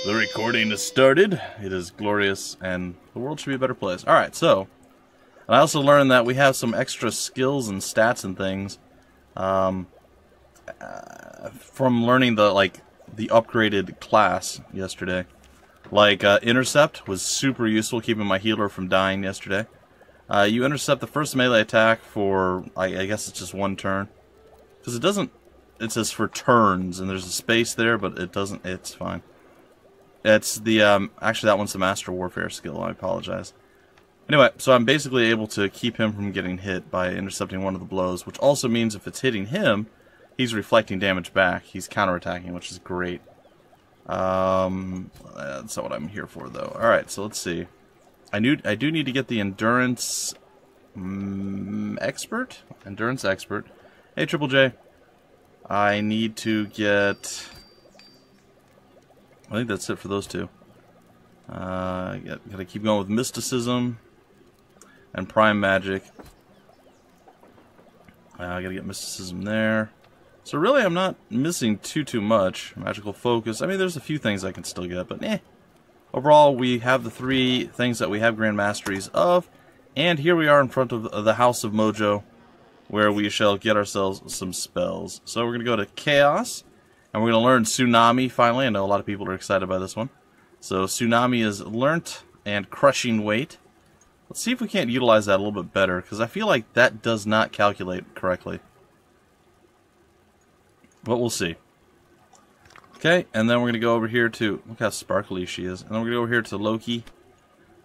The recording has started. It is glorious, and the world should be a better place. Alright, so, and I also learned that we have some extra skills and stats and things from learning the upgraded class yesterday. Like, Intercept was super useful, keeping my healer from dying yesterday. You intercept the first melee attack for, I guess it's just one turn. Because it doesn't, it says for turns, and there's a space there, but it doesn't, it's fine. It's the, actually that one's the Master Warfare skill, I apologize. Anyway, so I'm basically able to keep him from getting hit by intercepting one of the blows, which also means if it's hitting him, he's reflecting damage back. He's counterattacking, which is great. That's not what I'm here for, though. Alright, so let's see. I do need to get the Endurance Expert? Endurance Expert. Hey, Triple J. I need to get... I think that's it for those two. Gotta keep going with Mysticism and Prime Magic. I gotta get Mysticism there. So really, I'm not missing too much. Magical Focus. I mean, there's a few things I can still get, but eh. Overall, we have the 3 things that we have Grand Masteries of, and here we are in front of the House of Mojo, where we shall get ourselves some spells. So we're gonna go to Chaos. And we're going to learn Tsunami, finally. I know a lot of people are excited by this one. So, Tsunami is learnt, and Crushing Weight. Let's see if we can't utilize that a little bit better, because I feel like that does not calculate correctly. But we'll see. Okay, and then we're going to go over here to... Look how sparkly she is. And then we're going to go over here to Loki.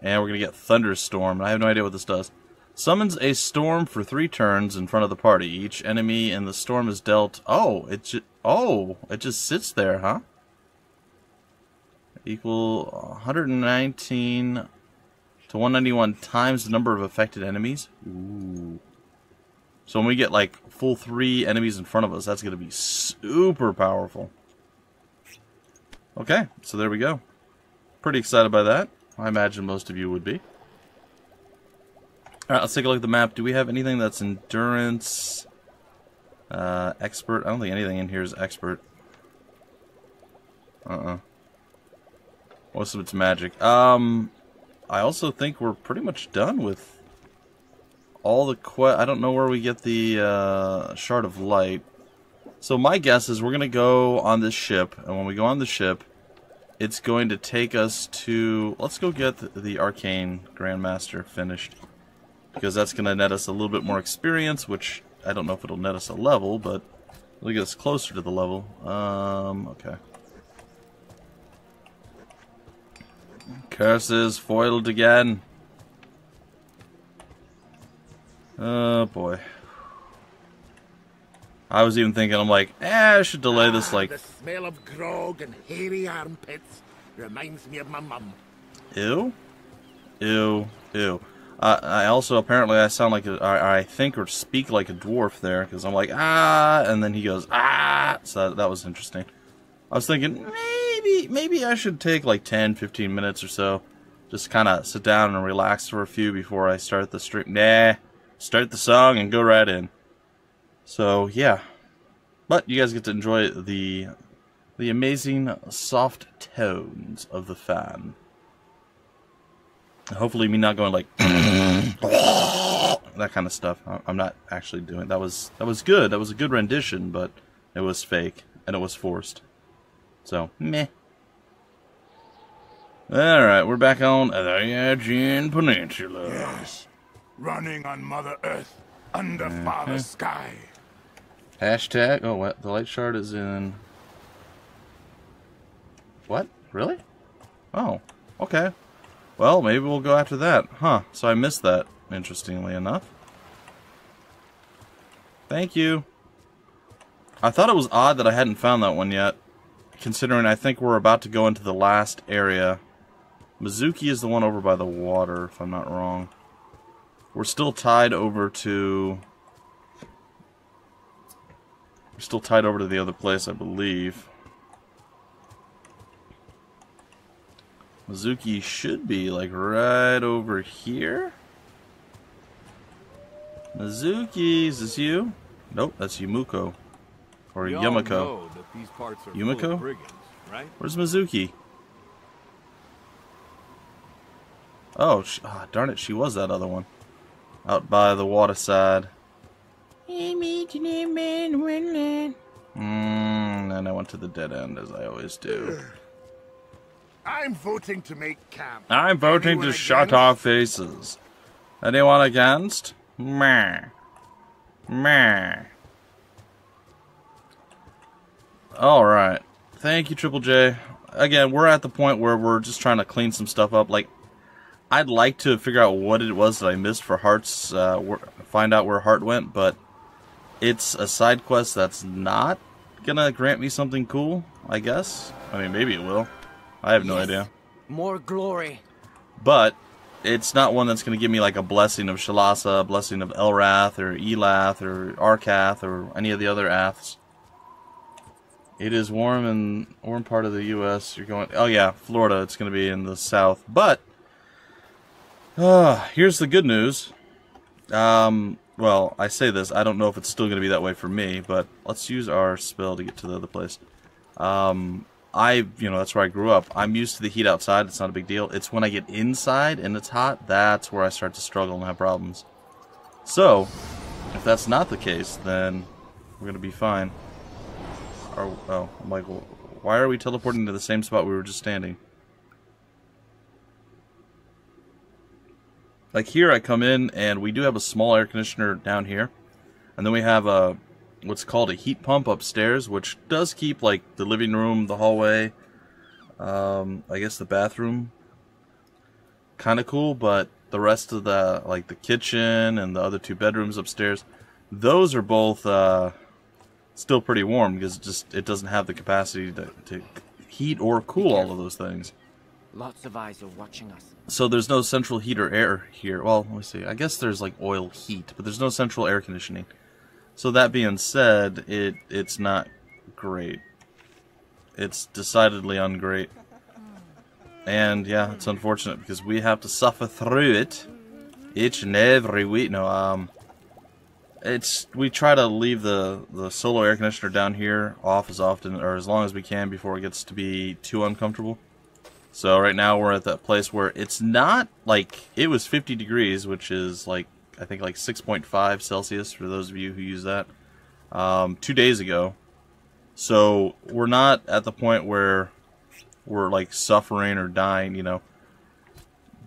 And we're going to get Thunderstorm. And I have no idea what this does. Summons a storm for 3 turns in front of the party. Each enemy in the storm is dealt... Oh, it just sits there, huh? Equal 119 to 191 times the number of affected enemies. Ooh. So when we get like full 3 enemies in front of us, that's going to be super powerful. Okay, so there we go. Pretty excited by that. I imagine most of you would be. Alright, let's take a look at the map. Do we have anything that's endurance... expert? I don't think anything in here is expert. Most of it's magic. I also think we're pretty much done with all the I don't know where we get the Shard of Light. So my guess is we're going to go on this ship, and when we go on the ship, it's going to take us to... Let's go get the Arcane Grandmaster finished. Because that's going to net us a little bit more experience, which I don't know if it'll net us a level, but it'll get us closer to the level. Okay. Curses foiled again. Oh boy. I was even thinking, I'm like, I should delay this like... The smell of grog and hairy armpits reminds me of my mum. Ew? Ew. Ew. I also, apparently, I sound like I think or speak like a dwarf there, because I'm like, ah, and then he goes, ah, so that was interesting. I was thinking, maybe I should take like 10, 15 minutes or so, just kind of sit down and relax for a few before I start the stream. Nah, start the song and go right in. So, yeah. But you guys get to enjoy the amazing soft tones of the fan. Hopefully me not going like that kind of stuff. I'm not actually doing. That was good. That was a good rendition, but it was fake and it was forced. So, meh. Alright, we're back on the Aegean Peninsula. Yes. Running on Mother Earth, under Father Sky. Hashtag, oh, what? The light shard is in... What? Really? Oh, okay. Well, maybe we'll go after that. Huh, so I missed that, interestingly enough. Thank you. I thought it was odd that I hadn't found that one yet, considering I think we're about to go into the last area. Mizuki is the one over by the water, if I'm not wrong. We're still tied over to... We're still tied over to the other place, I believe. Mizuki should be, like, right over here. Mizuki, is this you? Nope, that's Yumuko. Or We all Yumiko. know that these parts are full Yumiko? of brigands, right? Where's Mizuki? Oh, darn it, she was that other one. Out by the waterside. And I went to the dead end, as I always do. I'm voting to make camp. I'm voting Anyone to shut against? our faces. Anyone against? Meh. Meh. Alright. Thank you, Triple J. Again, we're at the point where we're just trying to clean some stuff up. Like, I'd like to figure out what it was that I missed for Heart's, find out where Heart went, but it's a side quest that's not gonna grant me something cool, I guess. I mean, maybe it will. I have no idea. More glory. But it's not one that's going to give me like a blessing of Shalasa, a blessing of Elrath, or Elath, or Arkath, or any of the other Aths. It is warm in warm part of the U.S. You're going... Oh yeah, Florida. It's going to be in the south. But here's the good news. Well, I say this. I don't know if it's still going to be that way for me, but let's use our spell to get to the other place. That's where I grew up. I'm used to the heat outside. It's not a big deal. It's when I get inside and it's hot, that's where I start to struggle and have problems. So, if that's not the case, then we're going to be fine. I'm like, well, why are we teleporting to the same spot we were just standing? Like here I come in and we do have a small air conditioner down here. And then we have a what's called a heat pump upstairs, which does keep like the living room, the hallway, I guess the bathroom kind of cool, but the rest of the like the kitchen and the other two bedrooms upstairs, those are both still pretty warm because it doesn't have the capacity to heat or cool all of those things. Lots of eyes are watching us. So there's no central heat or air here. Well, let me see. I guess there's like oil heat, but there's no central air conditioning. So that being said, it's not great. It's decidedly ungreat. And yeah, it's unfortunate because we have to suffer through it each and every week. No, we try to leave the solar air conditioner down here off as often or as long as we can before it gets to be too uncomfortable. So right now we're at that place where it's not like it was 50 degrees, which is like I think like 6.5 Celsius for those of you who use that 2 days ago. So we're not at the point where we're like suffering or dying, you know.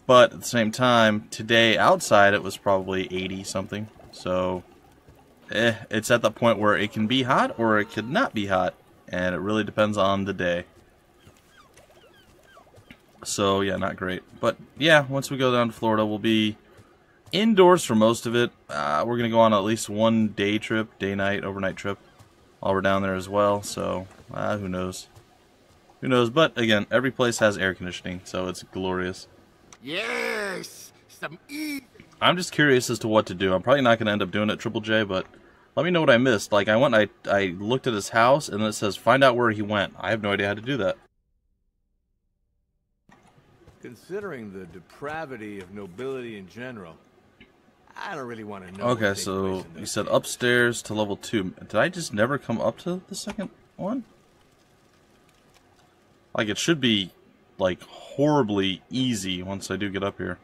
But at the same time, today outside it was probably 80 something. So it's at the point where it can be hot or it could not be hot, and it really depends on the day. So yeah, not great. But yeah, once we go down to Florida, we'll be indoors for most of it. We're going to go on at least one day trip, day-night, overnight trip, while we're down there as well. So, who knows? Who knows? But again, every place has air conditioning, so it's glorious. Yes, some I'm just curious as to what to do. I'm probably not going to end up doing it, Triple J, but let me know what I missed. Like, I looked at his house, and then it says, find out where he went. I have no idea how to do that. Considering the depravity of nobility in general, I don't really want to know. Okay, so you said upstairs to level 2. Did I just never come up to the second one? Like, it should be, like, horribly easy once I do get up here.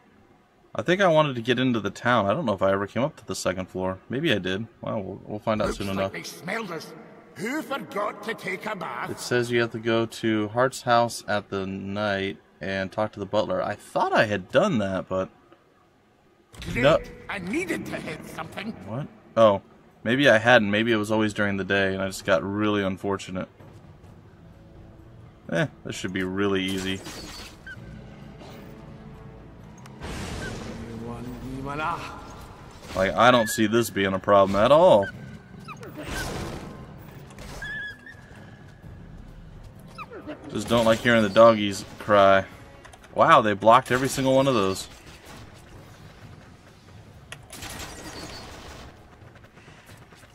I think I wanted to get into the town. I don't know if I ever came up to the second floor. Maybe I did. Well, we'll find out soon enough. They smelled us. Who forgot to take a bath? It says you have to go to Hart's house at the night and talk to the butler. I thought I had done that, but... No. I needed to hit something. What? Oh, maybe I hadn't. Maybe it was always during the day, and I just got really unfortunate. This should be really easy. Like, I don't see this being a problem at all. Just don't like hearing the doggies cry. Wow, they blocked every single one of those.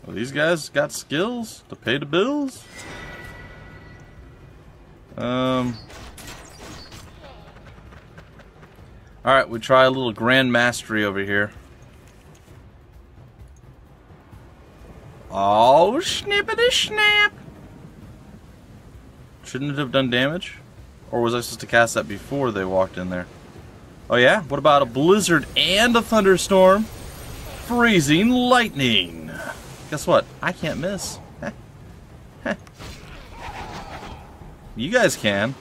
Well, these guys got skills to pay the bills. Alright, we try a little grand mastery over here. Oh, snippity snap! Shouldn't it have done damage? Or was I supposed to cast that before they walked in there? Oh yeah? What about a blizzard and a thunderstorm? Freezing lightning! Guess what? I can't miss. You guys can.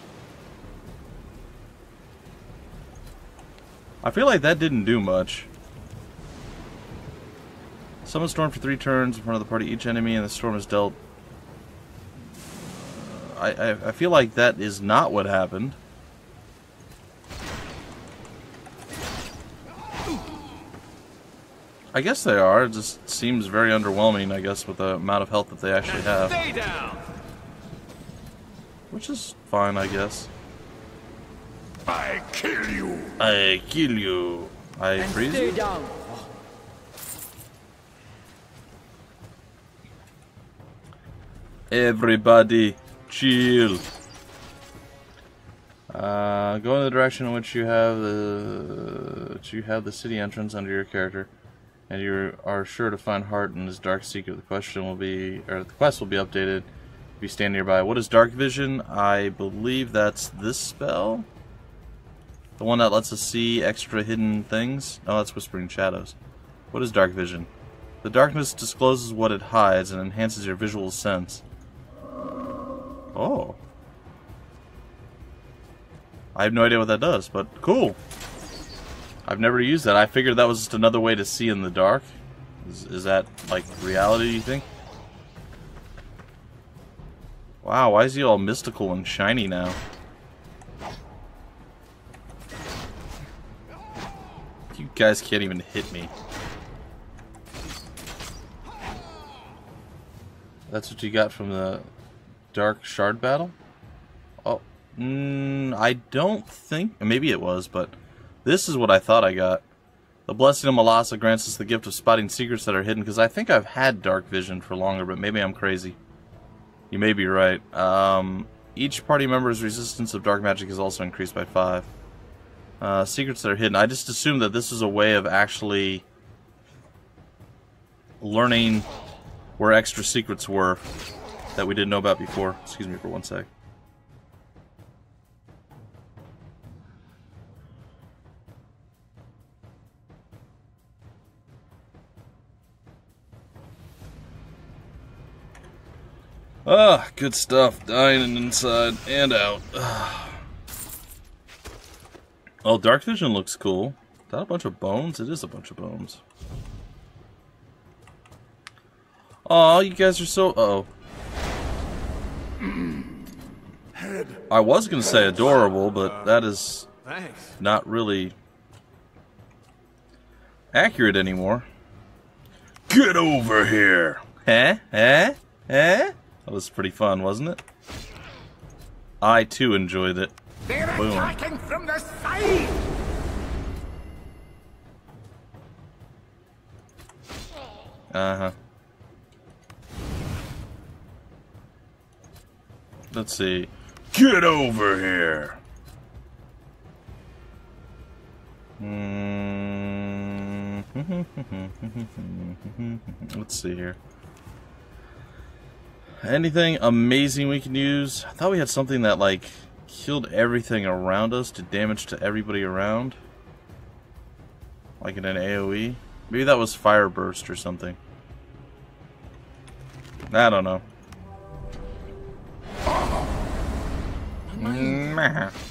I feel like that didn't do much. Summon storm for 3 turns in front of the party. Each enemy in the storm is dealt. I feel like that is not what happened. I guess they are. It just seems very underwhelming, I guess, with the amount of health that they actually have. Stay down. Which is fine, I guess. I kill you. I kill you. I freeze you. Stay down. Everybody, chill. Go in the direction in which you have the city entrance under your character, and you are sure to find Hart and his dark secret. The quest will be updated if you stand nearby. What is dark vision? I believe that's this spell, the one that lets us see extra hidden things. Oh, that's Whispering Shadows. What is dark vision? The darkness discloses what it hides and enhances your visual sense. Oh. I have no idea what that does, but cool. I've never used that. I figured that was just another way to see in the dark. Is that, like, reality, you think? Wow, why is he all mystical and shiny now? You guys can't even hit me. That's what you got from the Dark Shard battle? Oh, I don't think... Maybe it was, but this is what I thought I got. The Blessing of Malasa grants us the gift of spotting secrets that are hidden, because I think I've had Dark Vision for longer, but maybe I'm crazy. You may be right. Each party member's resistance of dark magic is also increased by 5. Secrets that are hidden. I just assumed that this is a way of actually learning where extra secrets were that we didn't know about before. Excuse me for one sec. Ah, good stuff. Dying inside and out. Oh, Dark Vision looks cool. Is that a bunch of bones? It is a bunch of bones. Aw, you guys are so... Uh-oh. I was going to say adorable, but that is Thanks. not really accurate anymore. Get over here! Huh? Huh? Huh? That was pretty fun, wasn't it? I, too, enjoyed it. They're Boom. attacking from the side. Uh-huh. Let's see. Get over here! Let's see here. Anything amazing we can use? I thought we had something that, like, killed everything around us, did damage to everybody around. Like in an AoE. Maybe that was Fire Burst or something. I don't know.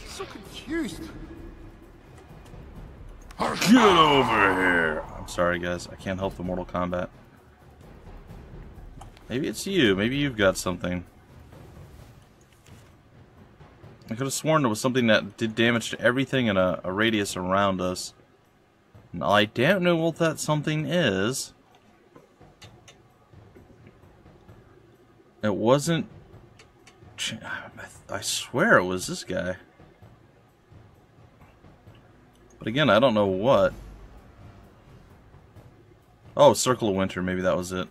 So confused. Get over here! I'm sorry, guys. I can't help the Mortal Kombat. Maybe it's you. Maybe you've got something. I could have sworn it was something that did damage to everything in a radius around us. And I don't know what that something is. It wasn't... I swear it was this guy. But again, I don't know what. Oh, Circle of Winter. Maybe that was it.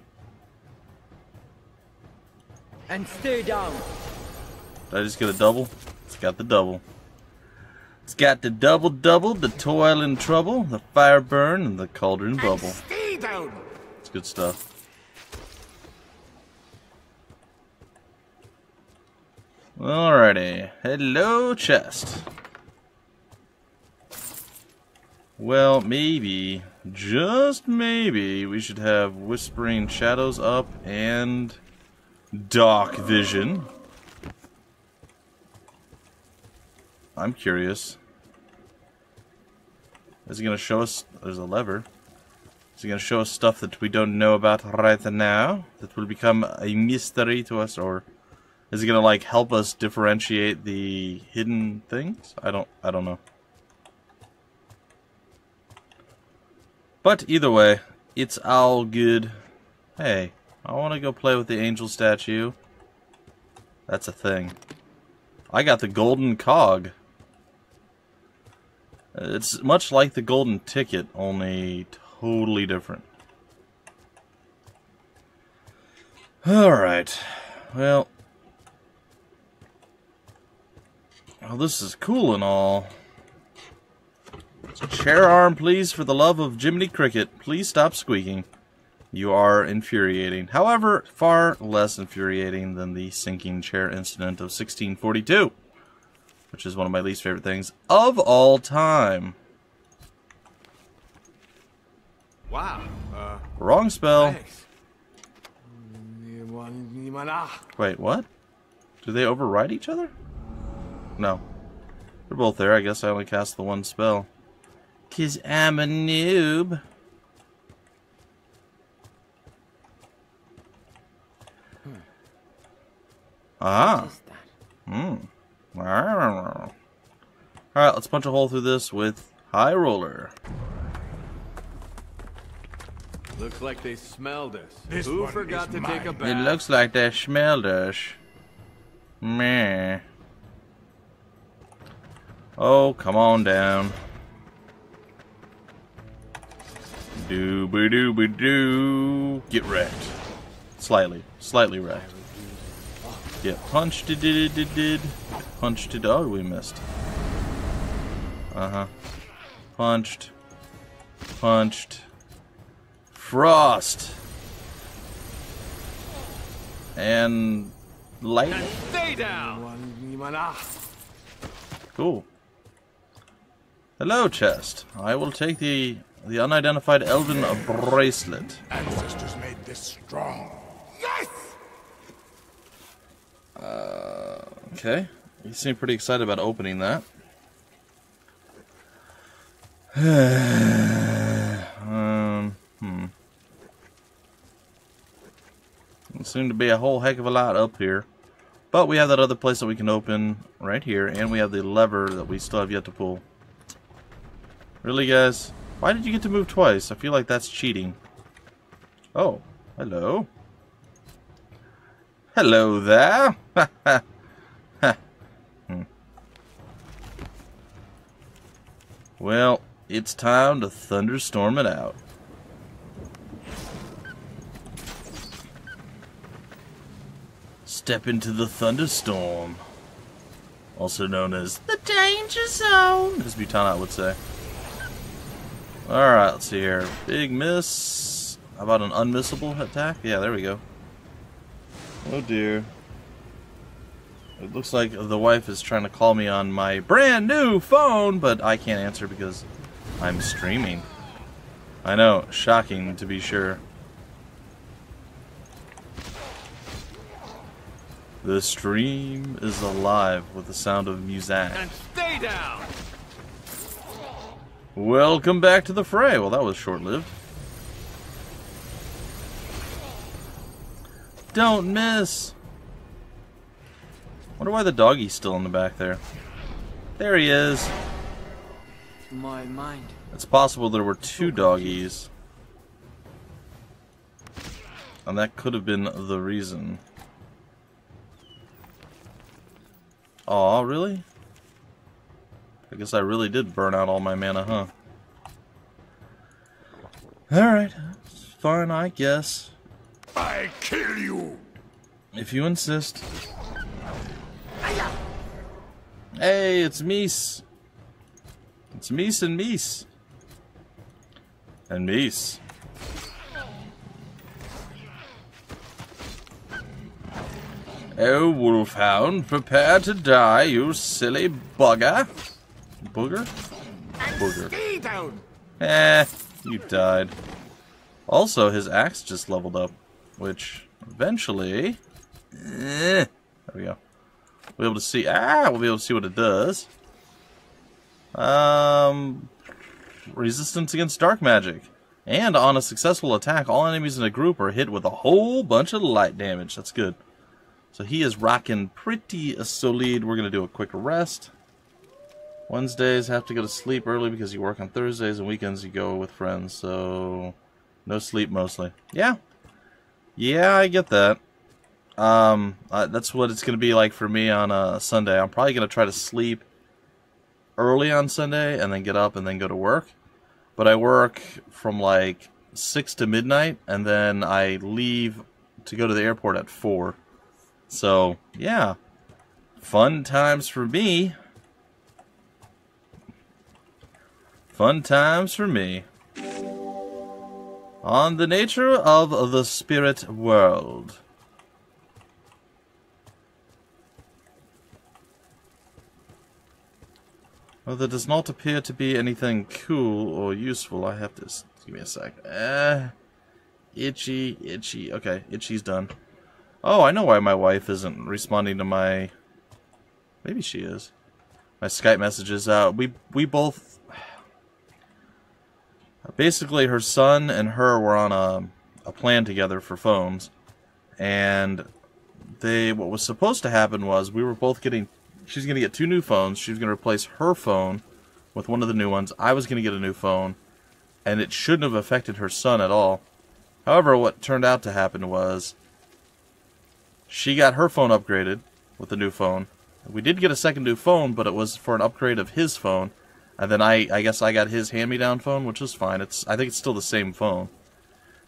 And stay down. Did I just get a double? It's got the double. It's got the double, the toil and trouble, the fire burn, and the cauldron bubble. Stay down. It's good stuff. Alrighty. Hello, chest. Well, maybe, just maybe, we should have Whispering Shadows up and Dark Vision. I'm curious. Is he going to show us... There's a lever. Is he going to show us stuff that we don't know about right now? That will become a mystery to us? Or is he going to, like, help us differentiate the hidden things? I don't know. But either way, it's all good. Hey, I want to go play with the angel statue. That's a thing. I got the golden cog. It's much like the golden ticket, only totally different. Alright. Well, this is cool and all. Chair arm, please, for the love of Jiminy Cricket. Please stop squeaking. You are infuriating. However, far less infuriating than the sinking chair incident of 1642. Which is one of my least favorite things of all time. Wow. Wrong spell. Thanks. Wait, what? Do they override each other? No. They're both there. I guess I only cast the one spell. 'Cause I'm a noob. Ah. Alright, let's punch a hole through this with High Roller. Looks like they smelled us. This Who one forgot is to take a mine. bath? It looks like they smelled us. Meh. Oh, come on down. Doo-ba-doo-ba-doo. Get wrecked. Slightly wrecked. Get punched. Did. Punched it. Oh, we missed. Punched. Frost. And lightning. And stay down. Cool. Hello, chest. I will take the unidentified elven bracelet. Ancestors made this strong. Yes! Okay. You seem pretty excited about opening that. Doesn't seem to be a whole heck of a lot up here. But we have that other place that we can open right here, and we have the lever that we still have yet to pull. Really, guys? Why did you get to move twice? I feel like that's cheating. Oh, hello. Hello there. Well, it's time to thunderstorm it out. Step into the thunderstorm. Also known as the danger zone, as Butanat would say. Alright, let's see here. Big miss. How about an unmissable attack? Yeah, there we go. Oh dear. It looks like the wife is trying to call me on my brand new phone, but I can't answer because I'm streaming. I know, shocking to be sure. The stream is alive with the sound of music. And stay down. Welcome back to the fray. Well, that was short-lived. Don't miss. Wonder why the doggy's still in the back there. There he is. My mind. It's possible there were two doggies. And that could have been the reason. Aw, really? I guess I really did burn out all my mana, huh? Alright, fine, I guess. I kill you. If you insist. Hey, it's Mies. It's Mies and Mies. And Mies. Oh, wolfhound, prepare to die, you silly bugger. Booger? Booger. Stay down. You died. Also, his axe just leveled up, which eventually... there we go. We'll be able to see... we'll be able to see what it does. Resistance against dark magic. And on a successful attack, all enemies in a group are hit with a whole bunch of light damage. That's good. So he is rocking pretty solid. We're going to do a quick rest. Wednesdays have to go to sleep early because you work on Thursdays, and weekends you go with friends. So no sleep mostly. Yeah. Yeah, I get that. That's what it's going to be like for me on a Sunday. I'm probably going to try to sleep early on Sunday and then get up and then go to work. But I work from like 6 to midnight, and then I leave to go to the airport at 4. So, yeah. Fun times for me. Fun times for me. On the nature of the spirit world. Well, there does not appear to be anything cool or useful. I have to... Give me a sec. Itchy, itchy. Okay, itchy's done. Oh, I know why my wife isn't responding to my... Maybe she is. My Skype messages. We both... Basically, her son and her were on a plan together for phones. And what was supposed to happen was we were both getting... She's going to get 2 new phones. She was going to replace her phone with one of the new ones. I was going to get a new phone. And it shouldn't have affected her son at all. However, what turned out to happen was she got her phone upgraded with the new phone. We did get a second new phone, but it was for an upgrade of his phone. And then I guess I got his hand-me-down phone, which is fine. I think it's still the same phone.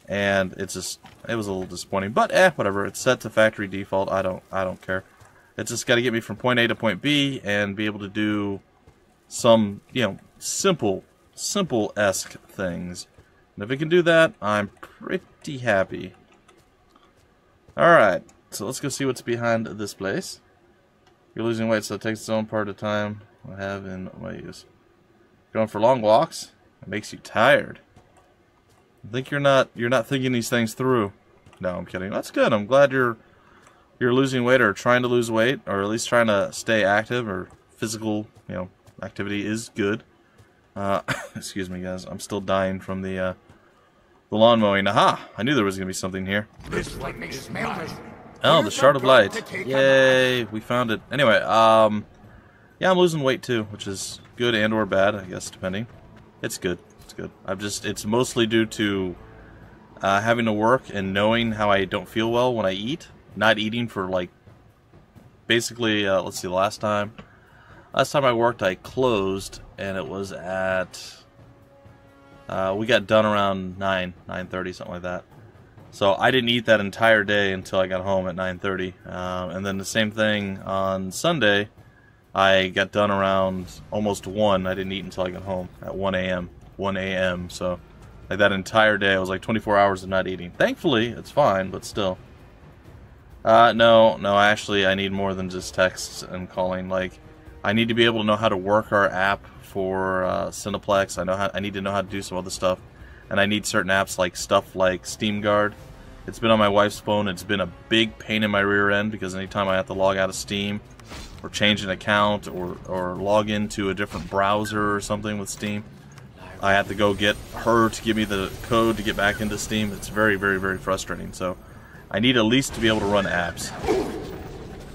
And it was a little disappointing. But whatever. It's set to factory default. I don't care. It's just got to get me from point A to point B and be able to do some, simple-esque things. And if it can do that, I'm pretty happy. Alright, so let's go see what's behind this place. You're losing weight, so it takes its own part of time I have in my use. Going for long walks, it makes you tired. I think you're not thinking these things through. No, I'm kidding. That's good. I'm glad you're losing weight or trying to lose weight, or at least trying to stay active, or physical, activity is good. Excuse me, guys. I'm still dying from the lawn mowing. Aha! I knew there was going to be something here. This like me smell this. Oh, the shard of light. Yay! We found it. Anyway, yeah, I'm losing weight too, which is good and or bad, I guess, depending. It's good. It's good. It's mostly due to having to work and knowing how I don't feel well when I eat. Not eating for, like, basically, let's see, last time I worked, I closed, and it was at, we got done around 9:30, something like that. So I didn't eat that entire day until I got home at 9:30. And then the same thing on Sunday, I got done around almost 1. I didn't eat until I got home at 1 a.m. So, like, that entire day, I was like 24 hours of not eating. Thankfully, it's fine, but still. No, actually, I need more than just texts and calling. Like, I need to be able to know how to work our app for Cineplex. I need to know how to do some other stuff. And I need certain apps, like stuff like Steam Guard. It's been on my wife's phone. It's been a big pain in my rear end because anytime I have to log out of Steam or change an account or log into a different browser or something with Steam, I have to go get her to give me the code to get back into Steam. It's very, very, very frustrating. So I need at least to be able to run apps.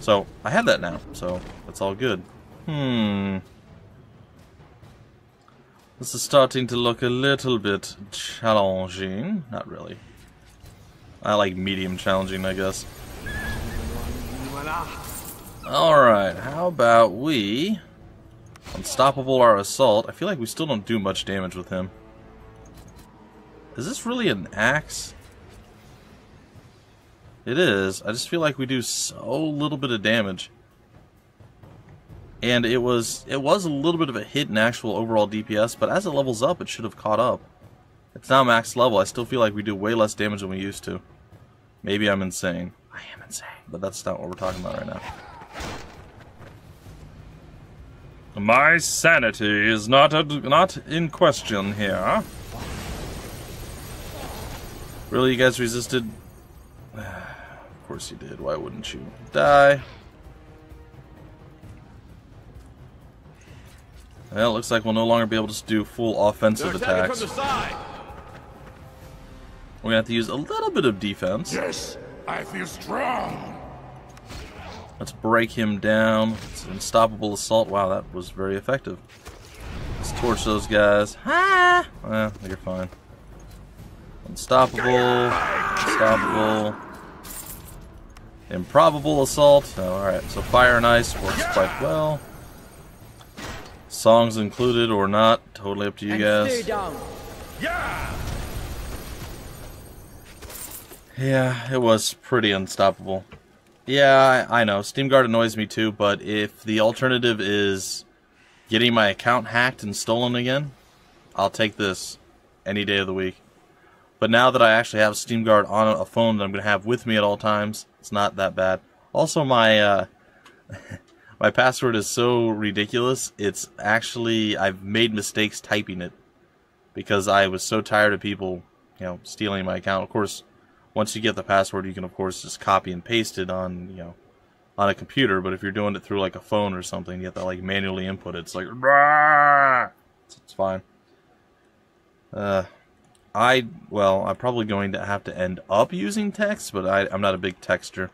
So I have that now, so that's all good. This is starting to look a little bit challenging. Not really. I like medium challenging, I guess. Alright, how about we unstoppable our assault? I feel like we still don't do much damage with him. Is this really an axe? It is. I just feel like we do so little bit of damage. And it was a little bit of a hit in actual overall DPS, but as it levels up, it should have caught up. It's now max level. I still feel like we do way less damage than we used to. Maybe I'm insane. I I am insane. But that's not what we're talking about right now. My sanity is not in question here. Really, you guys resisted? Of course you did. Why wouldn't you? Die. Well, it looks like we'll no longer be able to do full offensive attacks. From the side. We're gonna have to use a little bit of defense. Yes, I feel strong. Let's break him down. It's an unstoppable assault. Wow, that was very effective. Let's torch those guys. Ha! Well, you're fine. Unstoppable. Unstoppable. Improbable assault. Oh, alright, so fire and ice works quite well. Songs included or not, totally up to you guys. Stay down. Yeah, it was pretty unstoppable. Yeah, I know. Steam Guard annoys me too, but if the alternative is getting my account hacked and stolen again, I'll take this any day of the week. But now that I actually have Steam Guard on a phone that I'm going to have with me at all times, it's not that bad. Also, my my password is so ridiculous, it's actually, I've made mistakes typing it because I was so tired of people, you know, stealing my account. Of course, once you get the password, you can of course just copy and paste it on, you know, on a computer. But if you're doing it through like a phone or something, you have to like manually input it. It's like, it's fine. I'm probably going to have to end up using text, but I'm not a big texter.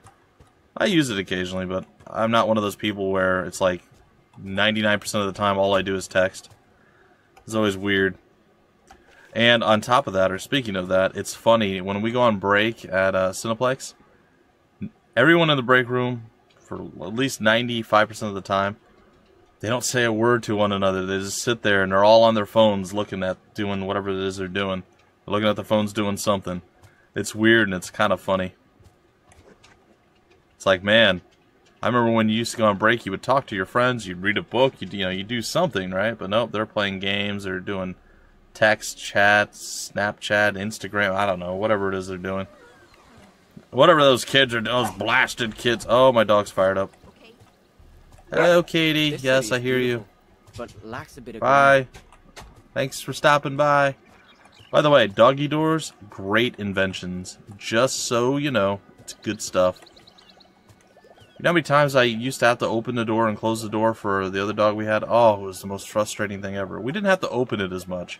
I use it occasionally, but I'm not one of those people where it's like 99% of the time all I do is text. It's always weird. And on top of that, or speaking of that, it's funny, when we go on break at Cineplex, everyone in the break room, for at least 95% of the time, they don't say a word to one another. They just sit there and they're all on their phones looking at, doing whatever it is they're doing. They're looking at their phones doing something. It's weird and it's kind of funny. It's like, man, I remember when you used to go on break, you would talk to your friends, you'd read a book, you do something, right? But nope, they're playing games, they're doing text, chat, Snapchat, Instagram, I don't know, whatever it is they're doing. Whatever those kids are doing, those blasted kids. Oh, my dog's fired up. Hello, Katie. Yes, I hear you. But lacks a bit of Bye. Thanks for stopping by. By the way, doggy doors, great inventions. Just so you know, it's good stuff. You know how many times I used to have to open the door and close the door for the other dog we had? Oh, it was the most frustrating thing ever. We didn't have to open it as much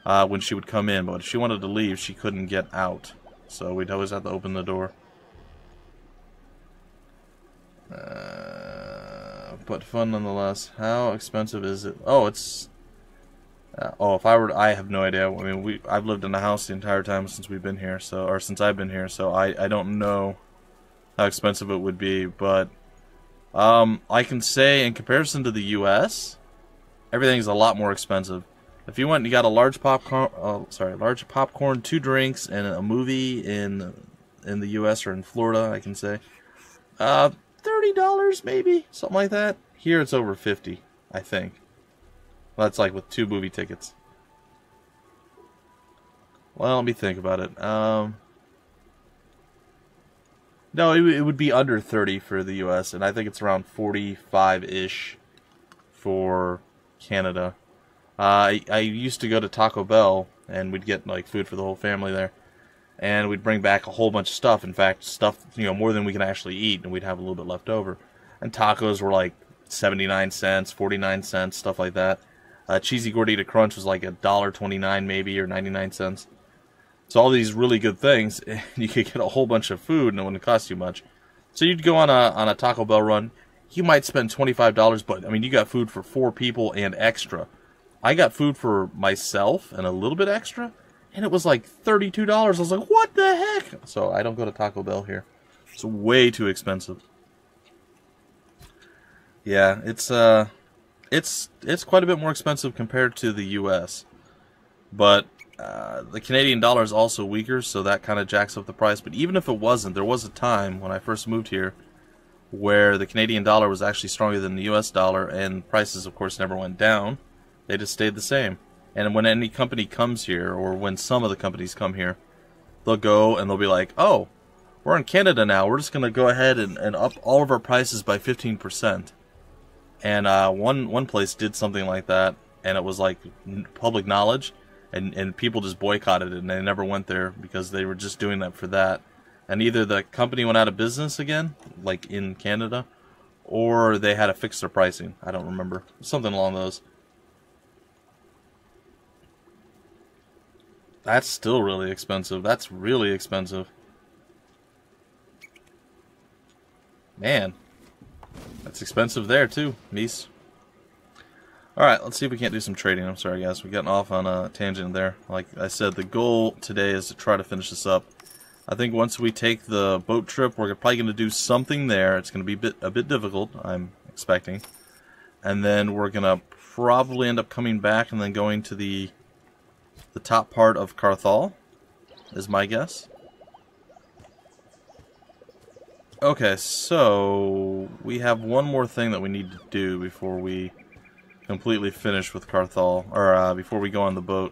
when she would come in, but if she wanted to leave, she couldn't get out. So we'd always have to open the door. But fun nonetheless. How expensive is it? Oh, it's... if I were to, I have no idea. I mean, I've lived in the house the entire time since we've been here, or since I've been here, so I don't know how expensive it would be, but I can say in comparison to the U.S., everything's a lot more expensive. If you went and you got a large popcorn, 2 drinks, and a movie in the U.S. or in Florida, I can say, $30 maybe, something like that. Here it's over $50, I think. Well, that's like with 2 movie tickets. Well, let me think about it. No, it would be under 30 for the U.S., and I think it's around 45-ish for Canada. I used to go to Taco Bell, and we'd get like food for the whole family there, and we'd bring back a whole bunch of stuff. In fact, stuff, more than we can actually eat, and we'd have a little bit left over. And tacos were like 79 cents, 49 cents, stuff like that. Cheesy Gordita Crunch was like $1.29 maybe, or 99 cents. So all these really good things, and you could get a whole bunch of food, and it wouldn't cost you much. So you'd go on a Taco Bell run. You might spend $25, but I mean, you got food for 4 people and extra. I got food for myself and a little bit extra, and it was like $32. I was like, what the heck? So I don't go to Taco Bell here. It's way too expensive. Yeah, it's quite a bit more expensive compared to the U.S. But the Canadian dollar is also weaker, so that kind of jacks up the price. But even if it wasn't, there was a time when I first moved here where the Canadian dollar was actually stronger than the U.S. dollar, and prices, of course, never went down. They just stayed the same. And when any company comes here, or when some of the companies come here, they'll go and they'll be like, oh, We're in Canada now. We're just going to go ahead and up all of our prices by 15%. And one place did something like that, and it was like public knowledge, and people just boycotted it, and they never went there because they were just doing that for that. And either the company went out of business again, like in Canada, or they had to fix their pricing. I don't remember. Something along those. That's still really expensive. That's really expensive. Man. That's expensive there, too, Mies. Alright, let's see if we can't do some trading. I'm sorry, guys. We're getting off on a tangent there. Like I said, the goal today is to try to finish this up. I think once we take the boat trip, we're probably going to do something there. It's going to be a bit difficult, I'm expecting. And then we're going to probably end up coming back and then going to the top part of Carthal, is my guess. Okay, so we have one more thing that we need to do before we completely finish with Carthal, or before we go on the boat.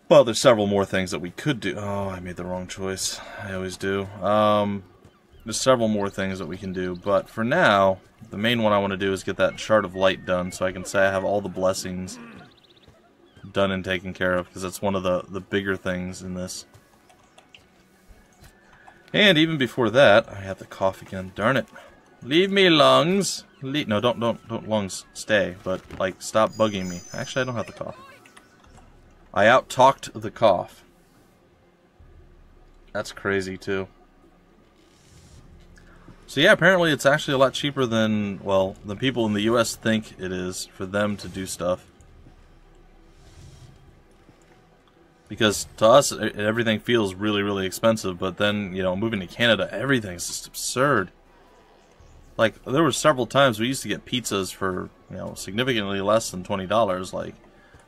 Well, there's several more things that we could do. Oh, I made the wrong choice. I always do. There's several more things that we can do, but for now, the main one I want to do is get that Shard of Light done, so I can say I have all the blessings done and taken care of, because that's one of the bigger things in this. And even before that, I have to cough again. Darn it! Leave me, lungs. No, don't lungs stay, but like stop bugging me. Actually, I don't have to cough. I out-talked the cough. That's crazy, too. So yeah, apparently it's actually a lot cheaper than, well, the people in the US think it is for them to do stuff. Because to us, everything feels really, really expensive, but then, you know, moving to Canada, everything's just absurd. Like, there were several times we used to get pizzas for, you know, significantly less than $20, like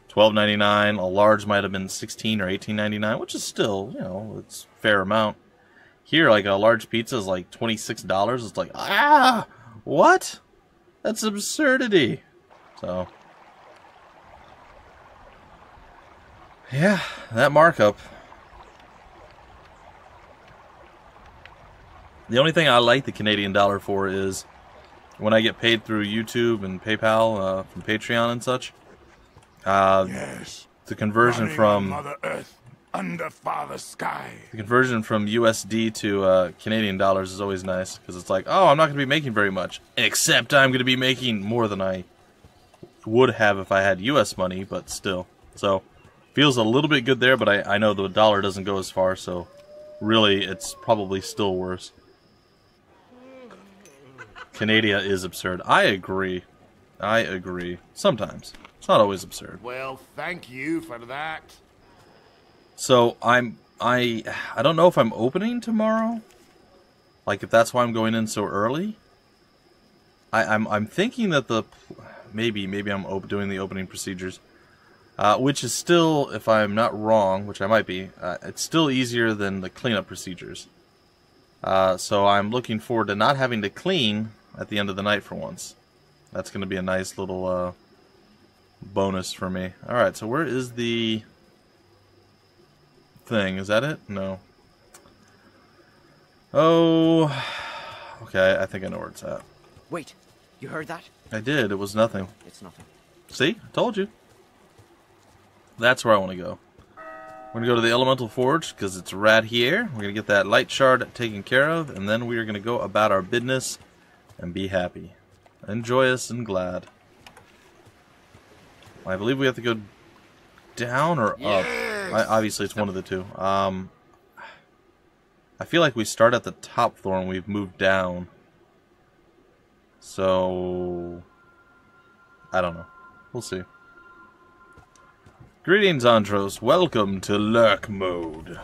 $12.99, a large might have been $16 or $18.99, which is still, you know, it's a fair amount. Here, like, a large pizza is like $26. It's like, ah, what? That's absurdity. So, yeah, that markup. The only thing I like the Canadian dollar for is when I get paid through YouTube and PayPal from Patreon and such. Yes. The conversion Running from on Mother Earth, under Father Sky. the conversion from USD to Canadian dollars is always nice, because it's like, oh, I'm not going to be making very much, except I'm going to be making more than I would have if I had US money, but still. So, feels a little bit good there, but I know the dollar doesn't go as far, so really it's probably still worse. Canada is absurd. I agree. I agree. Sometimes. It's not always absurd. Well, thank you for that. So I don't know if I'm opening tomorrow. Like if that's why I'm going in so early. I'm thinking that maybe I'm doing the opening procedures, which is still, if I'm not wrong, which I might be, it's still easier than the cleanup procedures. So I'm looking forward to not having to clean at the end of the night for once. That's going to be a nice little bonus for me. Alright, so where is the thing? Is that it? No. Oh, okay, I think I know where it's at. Wait, you heard that? I did, it was nothing. It's nothing. See? I told you. That's where I want to go. We're going to go to the Elemental Forge, because it's right here. We're going to get that light shard taken care of, and then we are going to go about our business and be happy. And joyous and glad. I believe we have to go down or up. Obviously, it's one of the two. I feel like we start at the top floor and we've moved down. So, I don't know. We'll see. Greetings, Andros. Welcome to Lurk Mode.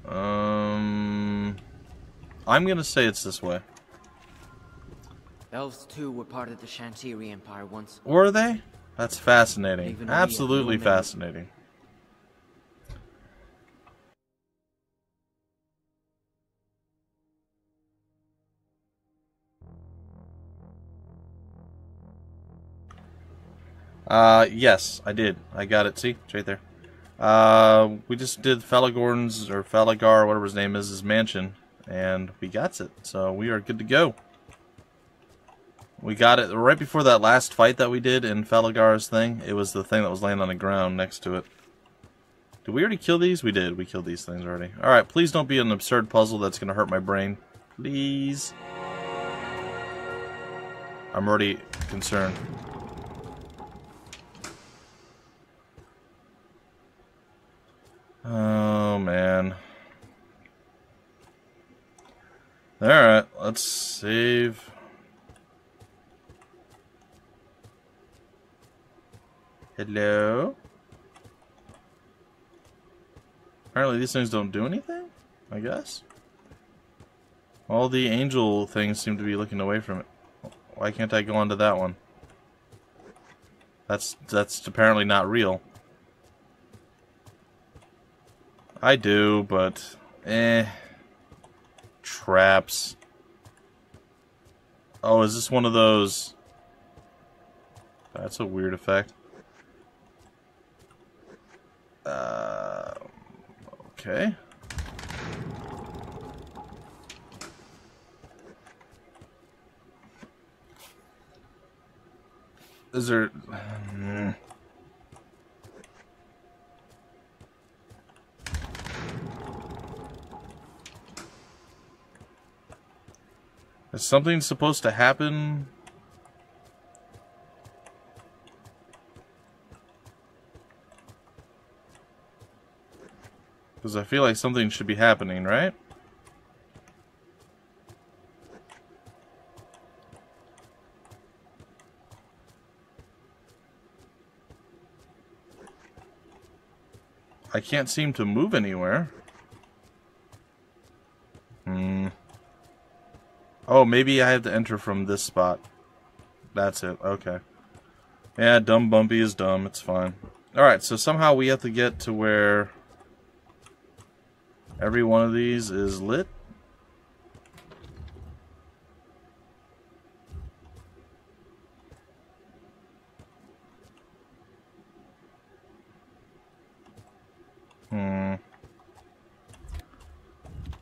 I'm gonna say it's this way. Elves too were part of the Shantiri Empire once. Were they? That's fascinating. Even Absolutely we have fascinating. Yes, I did. I got it. See? It's right there. We just did Felagorn's, or Felagar, whatever his name is, his mansion, and we got it. So we are good to go. We got it right before that last fight that we did in Felagar's thing. It was the thing that was laying on the ground next to it. Did we already kill these? We did. We killed these things already. Alright, please don't be an absurd puzzle that's going to hurt my brain. Please. I'm already concerned. Oh, man. Alright, let's save. Hello? Apparently these things don't do anything, I guess. All the angel things seem to be looking away from it. Why can't I go onto that one? That's apparently not real. I do, but traps. Oh, is this one of those? That's a weird effect. Okay. Is there... Is something supposed to happen? Because I feel like something should be happening, right? I can't seem to move anywhere. Oh, maybe I have to enter from this spot. That's it. Okay. Yeah, dumb Bumpy is dumb. It's fine. Alright, so somehow we have to get to where every one of these is lit.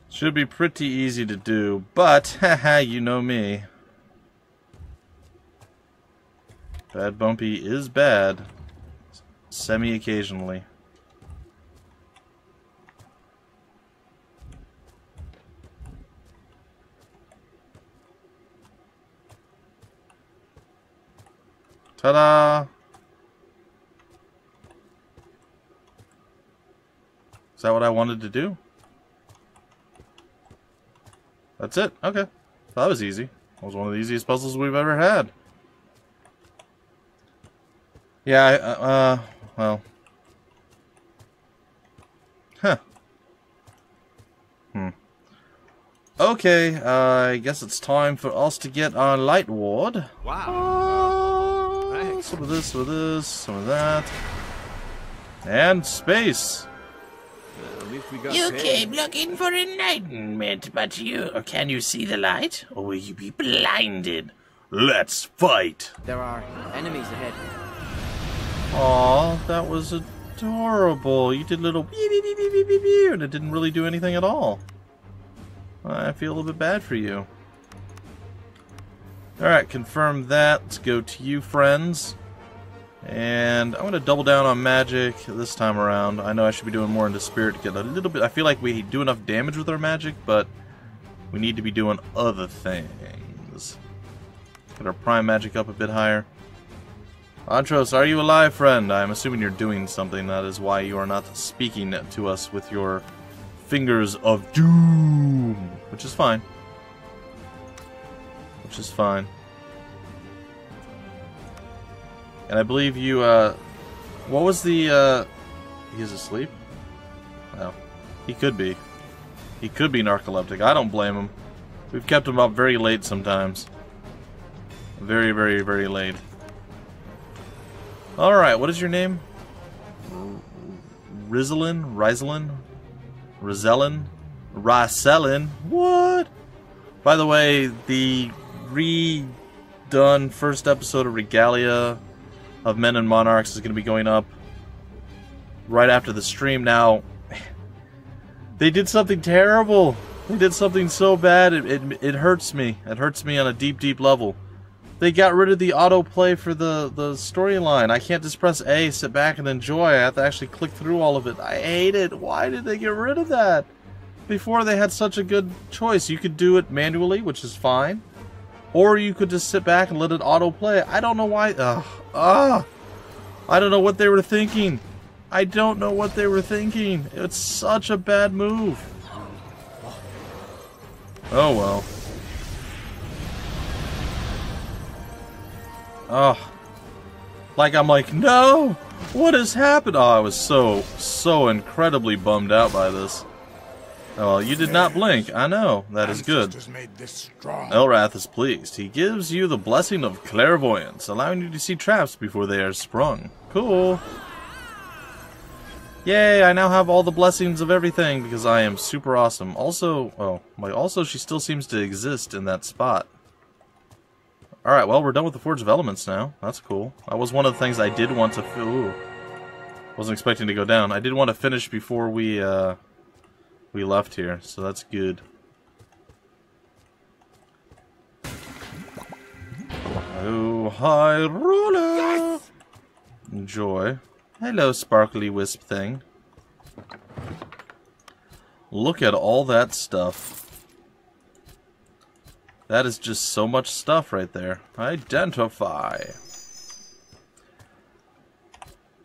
Should be pretty easy to do, but haha, you know me. Bad Bumpy is bad. Semi-occasionally. Ta-da! Is that what I wanted to do? That's it? Okay. That was easy. That was one of the easiest puzzles we've ever had. Yeah, well. Huh. Okay, I guess it's time for us to get our light ward. Wow. Thanks. Some of this, some of this, some of that. And space. At least we got You paid. came looking for enlightenment, but can you see the light? Or will you be blinded? Let's fight! There are enemies ahead. Aw, that was adorable. You did little beep, beep, beep, beep, beep, beep, beep, and it didn't really do anything at all. I feel a little bit bad for you. Alright, confirm that. Let's go to you, friends. And I'm going to double down on magic this time around. I know I should be doing more into spirit to get a little bit... I feel like we do enough damage with our magic, but we need to be doing other things. Get our prime magic up a bit higher. Antros, are you alive, friend? I'm assuming you're doing something. That is why you are not speaking to us with your fingers of doom. Which is fine. Which is fine. And I believe you, what was the, he's asleep? Well, he could be. He could be narcoleptic. I don't blame him. We've kept him up very late sometimes. Very, very, very late. Alright, what is your name? Rizalin? Raselin? What? By the way, the redone first episode of Regalia of Men and Monarchs is going to be going up right after the stream. Now, they did something terrible. They did something so bad, it hurts me. It hurts me on a deep, deep level. They got rid of the autoplay for the storyline. I can't just press A, sit back, and enjoy. I have to actually click through all of it. I hate it. Why did they get rid of that? Before, they had such a good choice. You could do it manually, which is fine. Or you could just sit back and let it autoplay. I don't know why. I don't know what they were thinking. I don't know what they were thinking. It's such a bad move. Oh well. Oh. I'm like, no! What has happened? Oh, I was so incredibly bummed out by this. Oh, you did not blink. I know. That is good. Elrath is pleased. He gives you the blessing of clairvoyance, allowing you to see traps before they are sprung. Cool. Yay, I now have all the blessings of everything because I am super awesome. Also, also she still seems to exist in that spot. Alright, well, we're done with the Forge of Elements now. That's cool. That was one of the things I did want to... Ooh. Wasn't expecting to go down. I did want to finish before we left here, so that's good. Oh, high roller! Yes! Enjoy. Hello, sparkly wisp thing. Look at all that stuff. That is just so much stuff right there. Identify.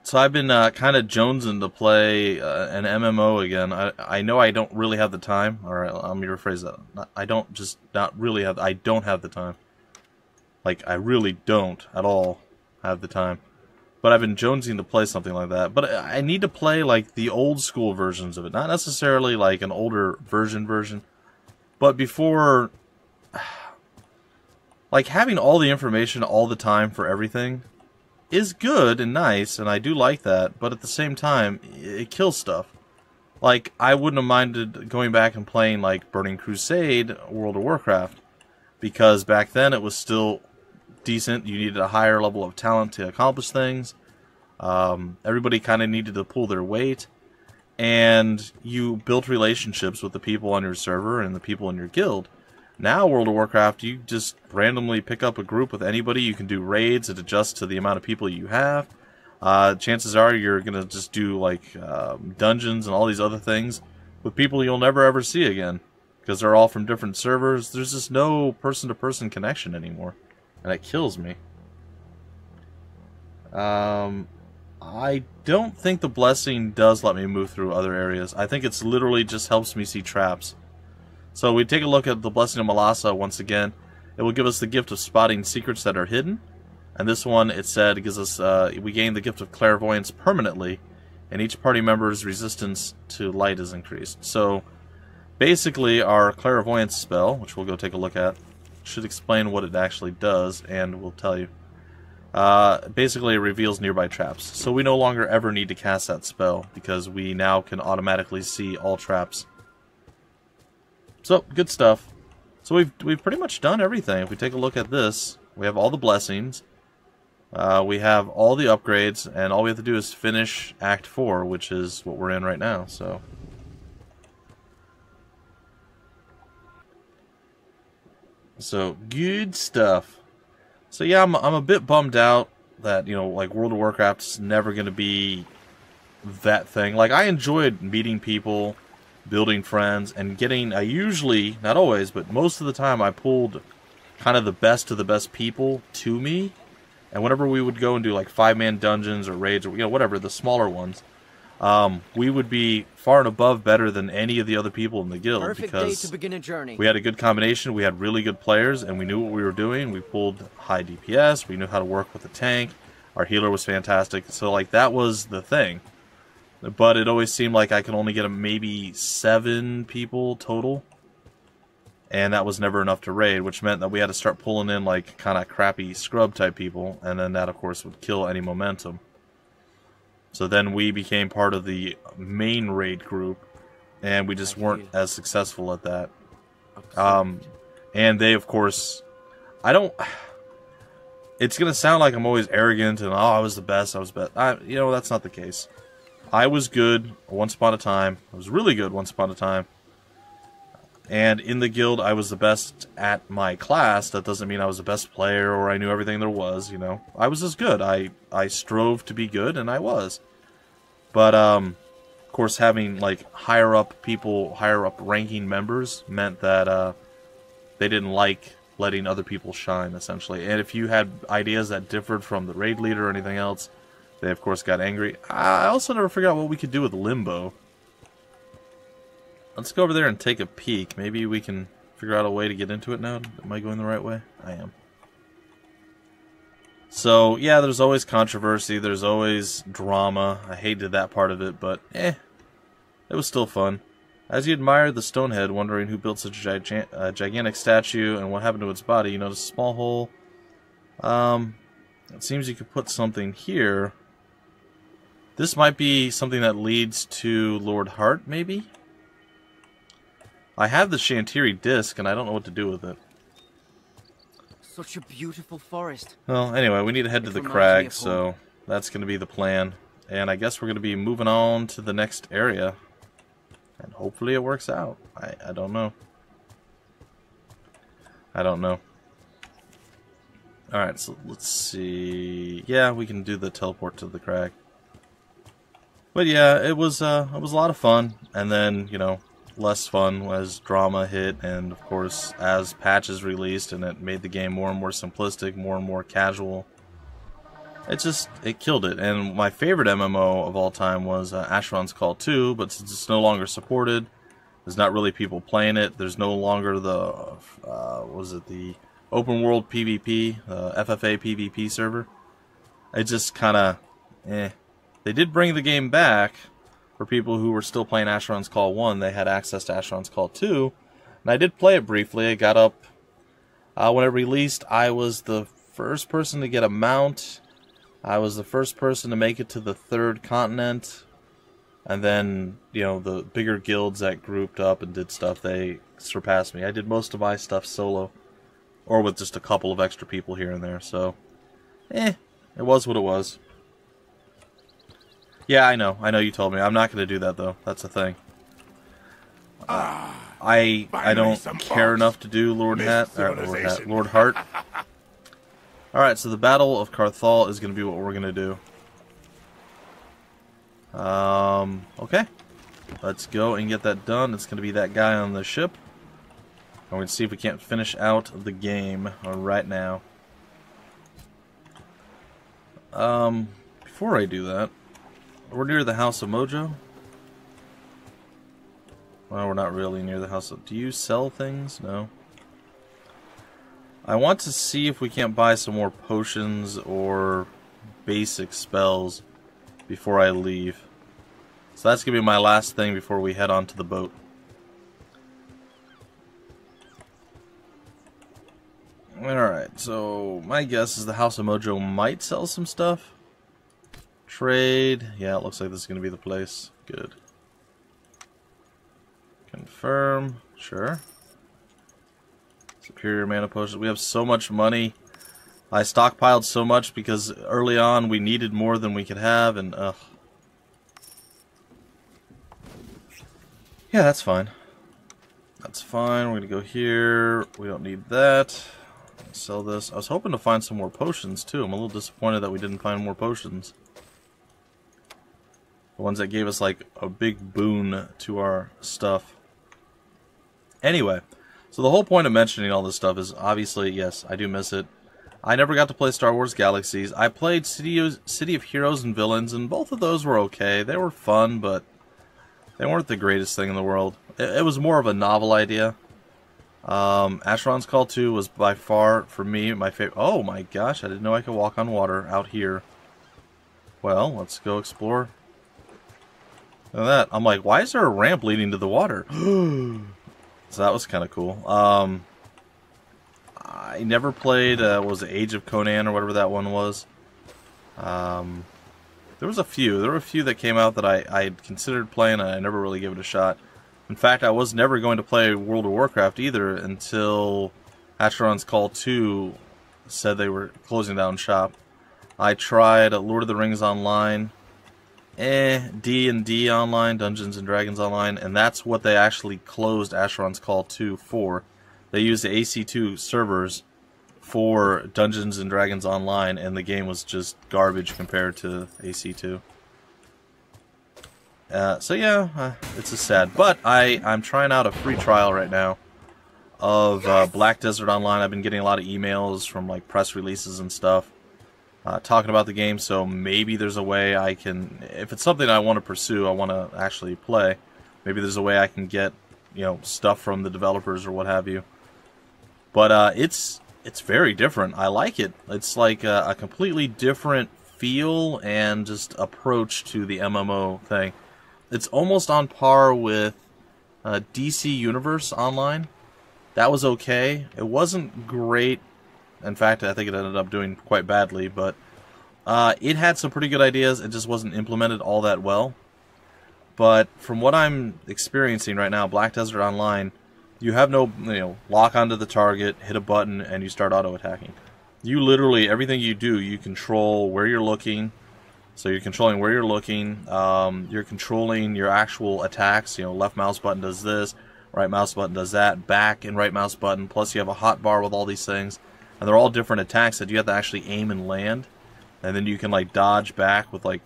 So I've been kind of jonesing to play an MMO again. I know I don't really have the time. Alright, let me rephrase that. I don't have the time. Like, I really don't at all have the time. But I've been jonesing to play something like that. But I need to play, like, the old school versions of it. Not necessarily, like, an older version. But before... Like, having all the information all the time for everything is good and nice, and I do like that. But at the same time, it kills stuff. Like, I wouldn't have minded going back and playing, like, Burning Crusade, World of Warcraft. Because back then it was still... decent. You needed a higher level of talent to accomplish things. Everybody kind of needed to pull their weight, and you built relationships with the people on your server and the people in your guild. Now, World of Warcraft, you just randomly pick up a group with anybody. You can do raids. It adjusts to the amount of people you have. Chances are you're going to just do like dungeons and all these other things with people you'll never ever see again, because they're all from different servers. There's just no person-to-person connection anymore. And it kills me. I don't think the blessing does let me move through other areas. I think it's literally just helps me see traps. So we take a look at the blessing of Malasa once again. It will give us the gift of spotting secrets that are hidden. And this one, it said, it gives us, we gain the gift of clairvoyance permanently, and each party member's resistance to light is increased. So basically our clairvoyance spell, which we'll go take a look at, should explain what it actually does, and we'll tell you. Basically, it reveals nearby traps. So we no longer ever need to cast that spell, because we now can automatically see all traps. So, good stuff. So we've pretty much done everything. If we take a look at this, we have all the blessings. We have all the upgrades, and all we have to do is finish Act 4, which is what we're in right now, so... So, good stuff. So yeah, I'm a bit bummed out that, you know, like, World of Warcraft's never going to be that thing. Like, I enjoyed meeting people, building friends, and getting, I usually, not always, but most of the time I pulled kind of the best of the best people to me. And whenever we would go and do, like, 5-man dungeons or raids or, you know, whatever, the smaller ones, we would be far and above better than any of the other people in the guild. Perfect because day to begin a journey. We had a good combination. We had really good players, and we knew what we were doing. We pulled high DPS. We knew how to work with the tank. Our healer was fantastic. So, like, that was the thing. But it always seemed like I could only get maybe 7 people total. And that was never enough to raid, which meant that we had to start pulling in, like, kind of crappy scrub-type people. And then that, of course, would kill any momentum. So then we became part of the main raid group, and we just weren't as successful at that. And they, of course, it's going to sound like I'm always arrogant and, oh, I was the best, you know, that's not the case. I was good once upon a time. I was really good once upon a time. And in the guild, I was the best at my class. That doesn't mean I was the best player or I knew everything there was, you know. I was as good. I strove to be good, and I was. But, of course, having, like, higher up people, higher up ranking members meant that, they didn't like letting other people shine, essentially. And if you had ideas that differed from the raid leader or anything else, they, of course, got angry. I also never figured out what we could do with Limbo. Let's go over there and take a peek. Maybe we can figure out a way to get into it now. Am I going the right way? I am. So, yeah, there's always controversy. There's always drama. I hated that part of it, but, it was still fun. As you admired the stone head, wondering who built such a gigantic statue and what happened to its body, you noticed a small hole. It seems you could put something here. This might be something that leads to Lord Hart, maybe? I have the Shantiri disc, and I don't know what to do with it. Such a beautiful forest. Well, anyway, we need to head to the Crag, so that's going to be the plan. And I guess we're going to be moving on to the next area. And hopefully it works out. I don't know. I don't know. Alright, so let's see. Yeah, we can do the teleport to the Crag. But yeah, it was a lot of fun. And then, you know, less fun as drama hit, and of course as patches released, and it made the game more and more simplistic, more and more casual. It killed it. And my favorite MMO of all time was Asheron's Call 2, but since it's no longer supported, there's not really people playing it. There's no longer the the open world PvP, FFA PvP server. It just kind of They did bring the game back. For people who were still playing Asheron's Call 1, they had access to Asheron's Call 2. And I did play it briefly. I got up... when it released, I was the first person to get a mount. I was the first person to make it to the 3rd continent. And then, you know, the bigger guilds that grouped up and did stuff, they surpassed me. I did most of my stuff solo. Or with just a couple of extra people here and there. So, it was what it was. Yeah, I know you told me. I'm not going to do that, though. That's the thing. I don't care enough to do Lord Hart. Alright, so the Battle of Carthal is going to be what we're going to do. Okay. Let's go and get that done. It's going to be that guy on the ship. I'm going to see if we can't finish out the game right now. Before I do that, we're near the House of Mojo. Well, we're not really near the House of... Do you sell things? No. I want to see if we can't buy some more potions or basic spells before I leave. So that's going to be my last thing before we head on to the boat. Alright, so my guess is the House of Mojo might sell some stuff. Trade. Yeah, it looks like this is going to be the place. Good. Confirm. Sure. Superior mana potions. We have so much money. I stockpiled so much because early on we needed more than we could have, and ugh. Yeah, that's fine. That's fine. We're going to go here. We don't need that. Sell this. I was hoping to find some more potions too. I'm a little disappointed that we didn't find more potions. The ones that gave us like a big boon to our stuff. Anyway, so the whole point of mentioning all this stuff is obviously, yes, I do miss it. I never got to play Star Wars Galaxies. I played City of Heroes and Villains, and both of those were okay. They were fun, but they weren't the greatest thing in the world. It was more of a novel idea. Asheron's Call 2 was by far, for me, my favorite. Oh my gosh, I didn't know I could walk on water out here. Well, let's go explore. Look at that. I'm like, why is there a ramp leading to the water? So that was kind of cool. I never played, what was it, Age of Conan or whatever that one was. There was a few. There were a few that came out that I had considered playing, and I never really gave it a shot. In fact, I was never going to play World of Warcraft either until Asheron's Call 2 said they were closing down shop. I tried Lord of the Rings Online, D&D Online, Dungeons and Dragons Online, and that's what they actually closed Asheron's Call 2 for. They used the AC2 servers for Dungeons and Dragons Online, and the game was just garbage compared to AC2. So yeah, it's a sad. But I'm trying out a free trial right now of Black Desert Online. I've been getting a lot of emails from like press releases and stuff talking about the game. So maybe there's a way I can, if it's something I want to pursue, I want to actually play. Maybe there's a way I can get, you know, stuff from the developers or what have you. But it's very different. I like it. It's like a completely different feel and just approach to the MMO thing. It's almost on par with DC Universe Online. That was okay. It wasn't great. In fact, I think it ended up doing quite badly, but it had some pretty good ideas. It just wasn't implemented all that well. But from what I'm experiencing right now, Black Desert Online, you have no, lock onto the target, hit a button, and you start auto-attacking. You literally, everything you do, you control where you're looking. So you're controlling where you're looking. You're controlling your actual attacks. Left mouse button does this, right mouse button does that, back and right mouse button. Plus you have a hotbar with all these things. And they're all different attacks that you have to actually aim and land. And then you can like dodge back with like,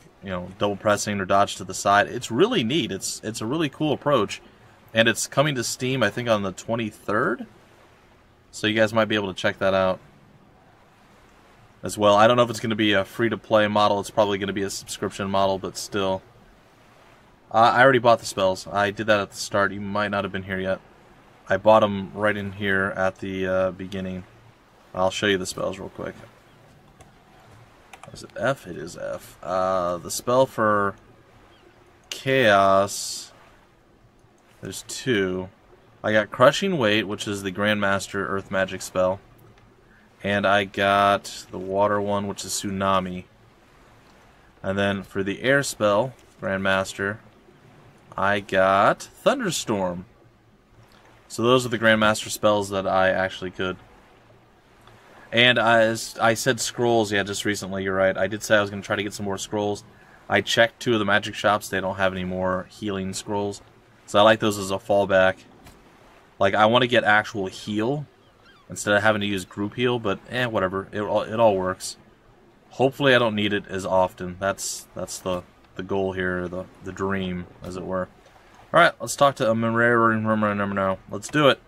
double pressing or dodge to the side. It's really neat. It's a really cool approach. And it's coming to Steam, I think, on the 23rd. So you guys might be able to check that out as well. I don't know if it's going to be a free-to-play model. It's probably going to be a subscription model, but still. I already bought the spells. I did that at the start. You might not have been here yet. I bought them right in here at the beginning. I'll show you the spells real quick. Is it F? It is F. The spell for Chaos, there's two. I got Crushing Weight, which is the Grandmaster Earth Magic spell. And I got the water one, which is Tsunami. And then for the air spell, Grandmaster, I got Thunderstorm. So those are the Grandmaster spells that I actually could. And as I said scrolls, yeah, just recently, you're right. I did say I was going to try to get some more scrolls. I checked 2 of the magic shops. They don't have any more healing scrolls. So I like those as a fallback. Like, I want to get actual heal instead of having to use group heal, but whatever. It all works. Hopefully I don't need it as often. That's the goal here, the dream, as it were. Alright, let's talk to a Marera now. Let's do it.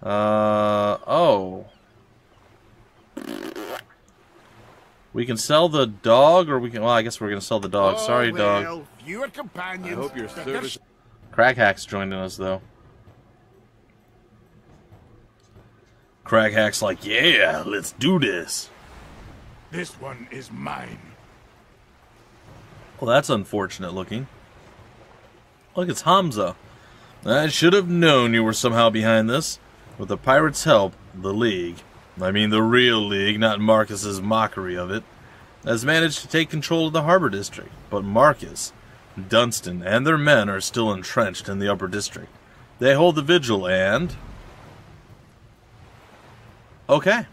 Oh. We can sell the dog, or we can... Well, I guess we're going to sell the dog. Sorry, dog. Fewer companions. I hope your service... Craghack's joining us, though. Craghack's like, yeah, let's do this. This one is mine. Well, that's unfortunate looking. Look, it's Hamza. I should have known you were somehow behind this. With the pirates' help, the League, I mean the real League, not Marcus's mockery of it, has managed to take control of the Harbor District. But Marcus, Dunstan, and their men are still entrenched in the Upper District. They hold the vigil and... Okay.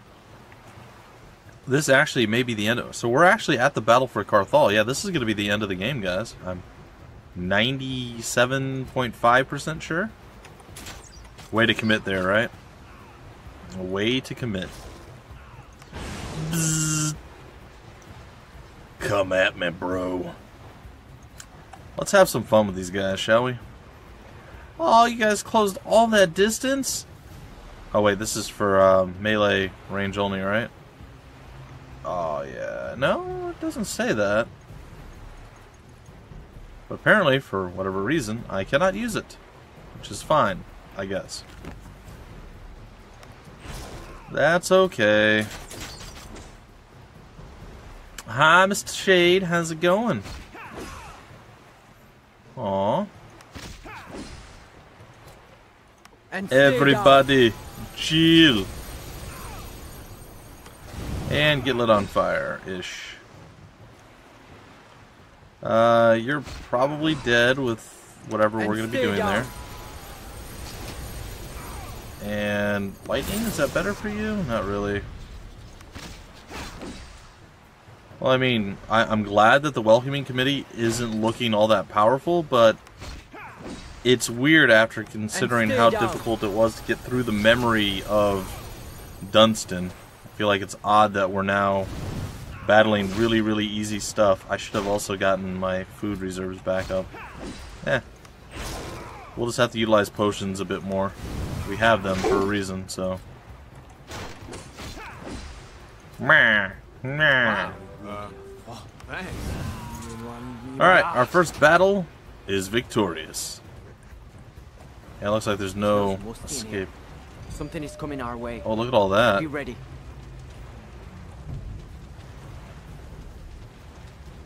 This actually may be the end of it. So we're actually at the battle for Carthal. Yeah, this is going to be the end of the game, guys. I'm 97.5% sure. Way to commit there, right? Way to commit. Bzzz. Come at me, bro. Let's have some fun with these guys, shall we? Oh, you guys closed all that distance? Oh, wait, this is for melee range only, right? Oh, yeah. No, it doesn't say that. But apparently, for whatever reason, I cannot use it. Which is fine, I guess. That's okay. Hi, Mr. Shade. How's it going? Aw. Everybody, chill. And get lit on fire-ish. You're probably dead with whatever we're going to be doing there. And lightning, is that better for you? Not really. Well, I mean, I'm glad that the welcoming committee isn't looking all that powerful, but it's weird after considering how difficult it was to get through the memory of Dunstan. I feel like it's odd that we're now battling really, really easy stuff. I should have also gotten my food reserves back up. We'll just have to utilize potions a bit more. We have them for a reason, so. Thanks. Alright, our first battle is victorious. Yeah, it looks like there's no escape. Something is coming our way. Oh, look at all that. Be ready.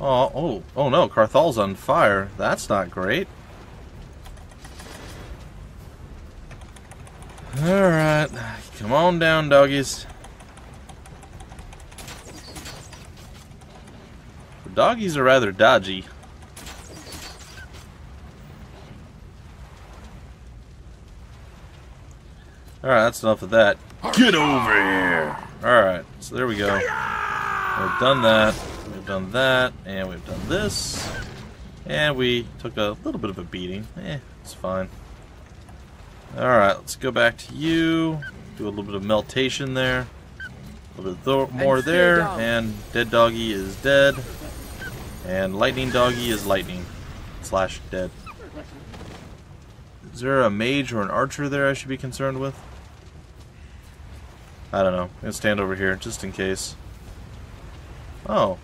Oh no, Carthal's on fire. That's not great. Alright, come on down, doggies. The doggies are rather dodgy. Alright, that's enough of that. Get over here! Alright, so there we go. We've done that, we've done that, and we've done this. And we took a little bit of a beating. It's fine. Alright, let's go back to you. Do a little bit of meltation there. A little bit more there. And dead doggy is dead. And lightning doggy is lightning. / dead. Is there a mage or an archer there I should be concerned with? I don't know. I'm gonna stand over here just in case. Oh.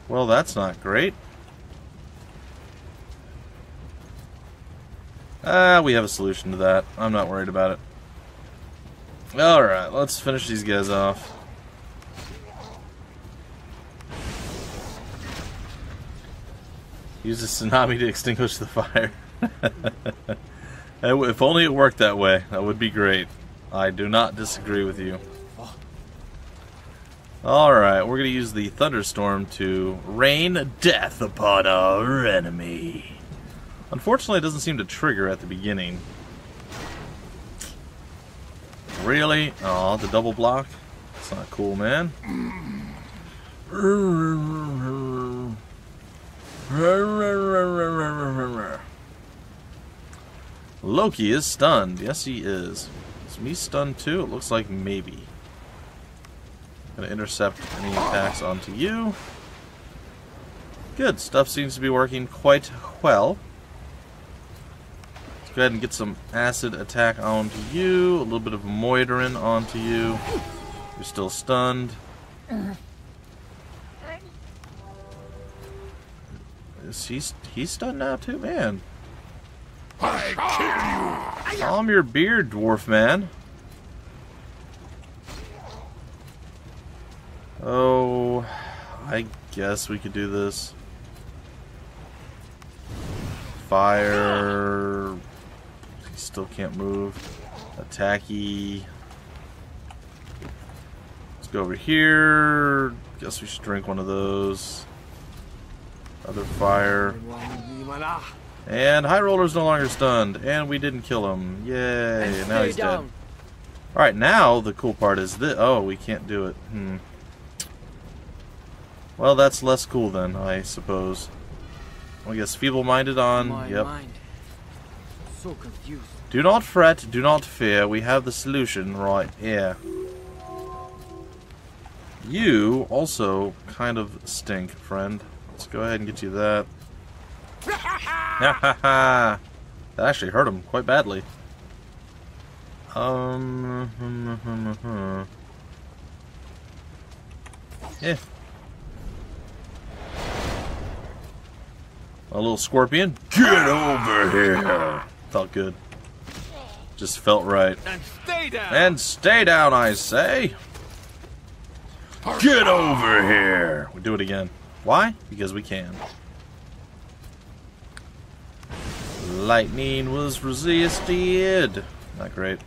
Well, that's not great. We have a solution to that. I'm not worried about it. Alright, let's finish these guys off. Use the tsunami to extinguish the fire. If only it worked that way, that would be great. I do not disagree with you. Alright, we're going to use the thunderstorm to rain death upon our enemy. Unfortunately, it doesn't seem to trigger at the beginning. Really? Aw, the double block? That's not cool, man. Loki is stunned. Yes, he is. Is me stunned too? It looks like maybe. Gonna intercept any attacks onto you. Good. Stuff seems to be working quite well. Let's go ahead and get some acid attack onto you. A little bit of moitorin onto you. You're still stunned. Is he's stunned now too? Man. I kill you! Calm your beard, dwarf man. Oh, I guess we could do this. Fire. He still can't move. Attacky. Let's go over here. Guess we should drink one of those. Other fire. And High Roller's no longer stunned. And we didn't kill him. Yay. Now he's dead. Alright, now the cool part is this. Oh, we can't do it. Well, that's less cool then, I suppose. I guess feeble-minded on. Yep. So confused. Do not fret, do not fear. We have the solution right here. You also kind of stink, friend. Let's go ahead and get you that. That actually hurt him quite badly. Yeah. A little scorpion. Get over here. Felt good. Just felt right. And stay down. And stay down, I say. Get over here. We do it again. Why? Because we can. Lightning was resisted. Not great.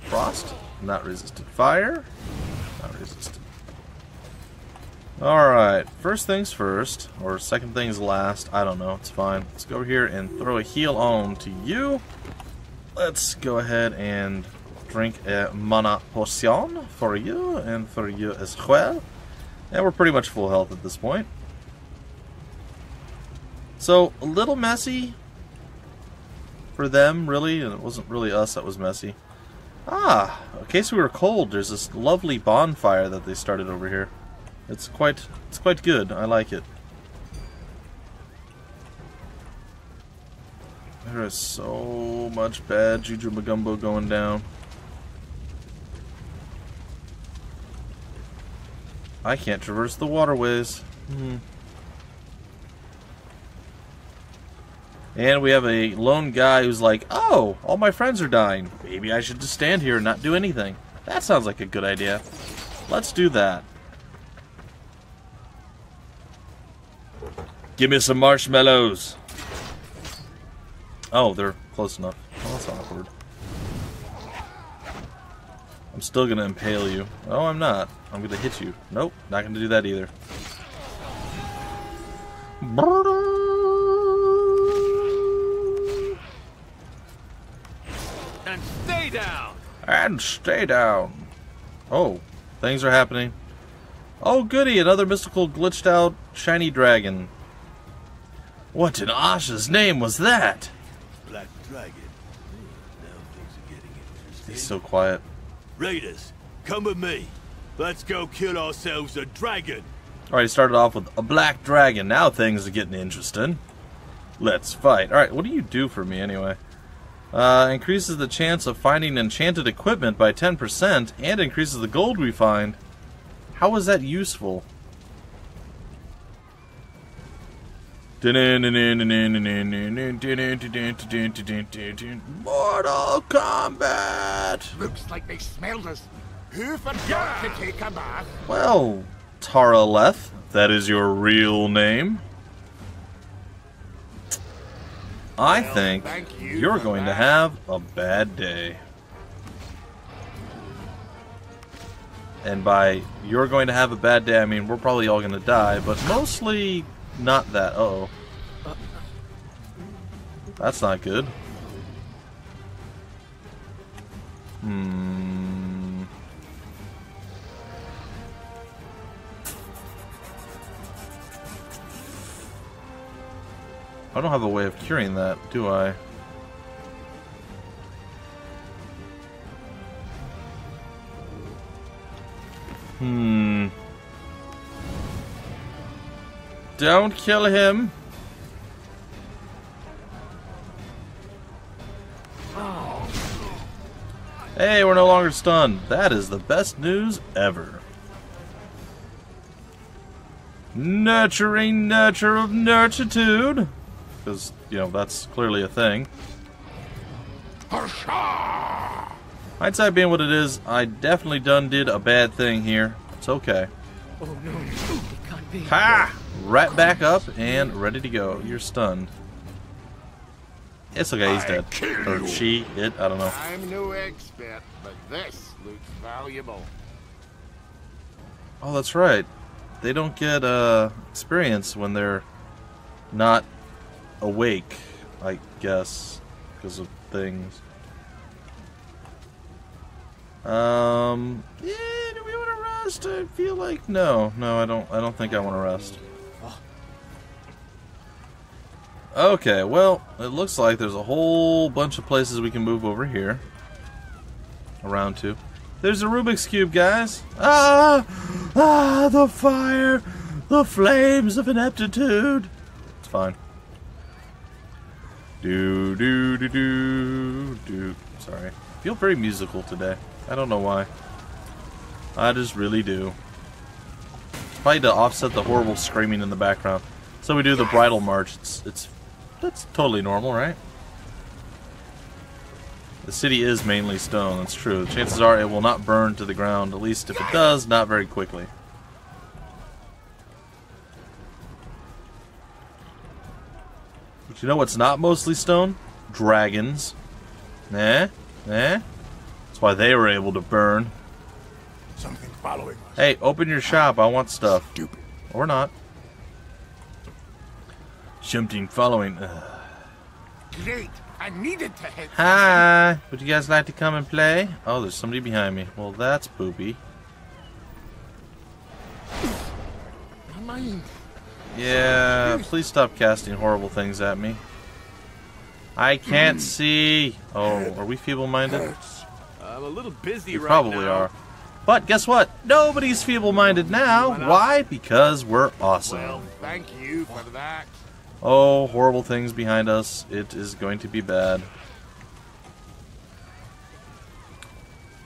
Frost. Not resisted. Fire. Not resisted. Alright. First things first. Or second things last. I don't know. It's fine. Let's go over here and throw a heal on to you. Let's go ahead and drink a mana potion for you and for you as well. And we're pretty much full health at this point. So, a little messy for them, really, and it wasn't really us that was messy. Ah, in case we were cold, there's this lovely bonfire that they started over here. It's quite good. I like it. There is so much bad Juju Magumbo going down. I can't traverse the waterways. And we have a lone guy who's like, oh, all my friends are dying. Maybe I should just stand here and not do anything. That sounds like a good idea. Let's do that. Give me some marshmallows. Oh, they're close enough. Oh, that's awkward. I'm still going to impale you. Oh, I'm not. I'm going to hit you. Nope, not going to do that either. And stay down! And stay down. Oh, things are happening. Oh, goody, another mystical glitched out shiny dragon. What in Asha's name was that? Black Dragon. Now things are getting interesting. He's so quiet. Raiders, come with me. Let's go kill ourselves a dragon. Alright, he started off with a black dragon. Now things are getting interesting. Let's fight. Alright, what do you do for me anyway? Increases the chance of finding enchanted equipment by 10% and increases the gold we find. How is that useful? Mortal Kombat! Looks like they smelled us. Who forgot to take a bath? Well, Taraleth, that is your real name. I think thank you you're for going to that. have a bad day. And by you're going to have a bad day, I mean we're probably all going to die, but mostly not that. Uh-oh. That's not good. I don't have a way of curing that, do I? Don't kill him. Hey, we're no longer stunned. That is the best news ever. Nurturing nurture of nurtitude. Because, you know, that's clearly a thing. Hindsight being what it is, I definitely did a bad thing here. It's okay. Oh no, it can't be. Ha! Right back up and ready to go. You're stunned. It's okay, he's dead. Or she, it, I don't know. I'm no expert, but this looks valuable. Oh, that's right. They don't get experience when they're not awake, I guess, because of things. Yeah, do we want to rest? I feel like no, I don't think I want to rest. Okay, well, it looks like there's a whole bunch of places we can move over here. Around to. There's a Rubik's Cube, guys. The fire, the flames of ineptitude. It's fine. Do. Sorry. I feel very musical today. I don't know why. I just really do. Probably to offset the horrible screaming in the background. So we do the bridal march. That's totally normal, right? The city is mainly stone, that's true. Chances are it will not burn to the ground, at least if it does, not very quickly. But you know what's not mostly stone? Dragons. That's why they were able to burn. Something following us. Hey, open your shop, I want stuff. Stupid. Or not. Something following. Great. I needed to hit. Hi! Would you guys like to come and play? Oh, there's somebody behind me. Well, that's poopy. My mind. Yeah, please stop casting horrible things at me. I can't see. Oh, are we feeble-minded? I'm a little busy We right probably now. are. But guess what? Nobody's feeble-minded now. Why? Because we're awesome. Well, thank you for that. Oh, horrible things behind us. It is going to be bad.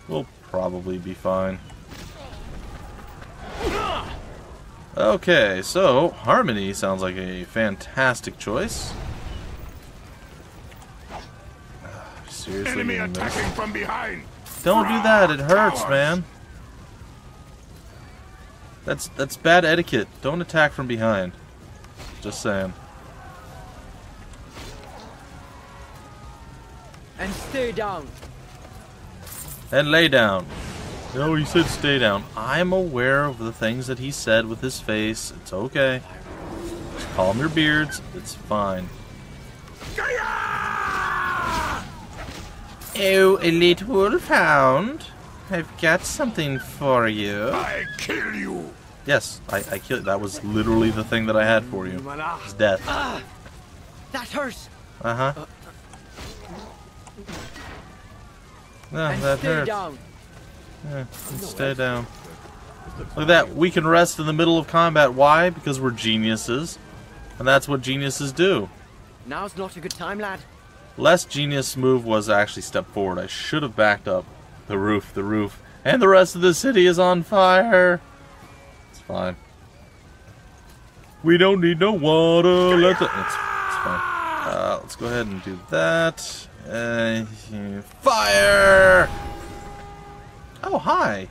We'll probably be fine. Okay, so Harmony sounds like a fantastic choice. Seriously, Enemy you missed? attacking from behind. Don't do that. It hurts, Cowards. man. That's bad etiquette. Don't attack from behind. Just saying. And stay down. And lay down. No, he said stay down. I'm aware of the things that he said with his face. It's okay. Just calm your beards. It's fine. Oh, a late wolfhound. I've got something for you. I kill you. Yes, I killed. That was literally the thing that I had for you. It's death. That hurts. Uh-huh. No, And that stay hurts. down. Yeah, stay down. Look at that. We can rest in the middle of combat. Why? Because we're geniuses. And that's what geniuses do. Now's not a good time, lad. Less genius move was actually step forward. I should have backed up. The roof. And the rest of the city is on fire. It's fine. We don't need no water. It's fine. Let's go ahead and do that. Fire! Oh, hi.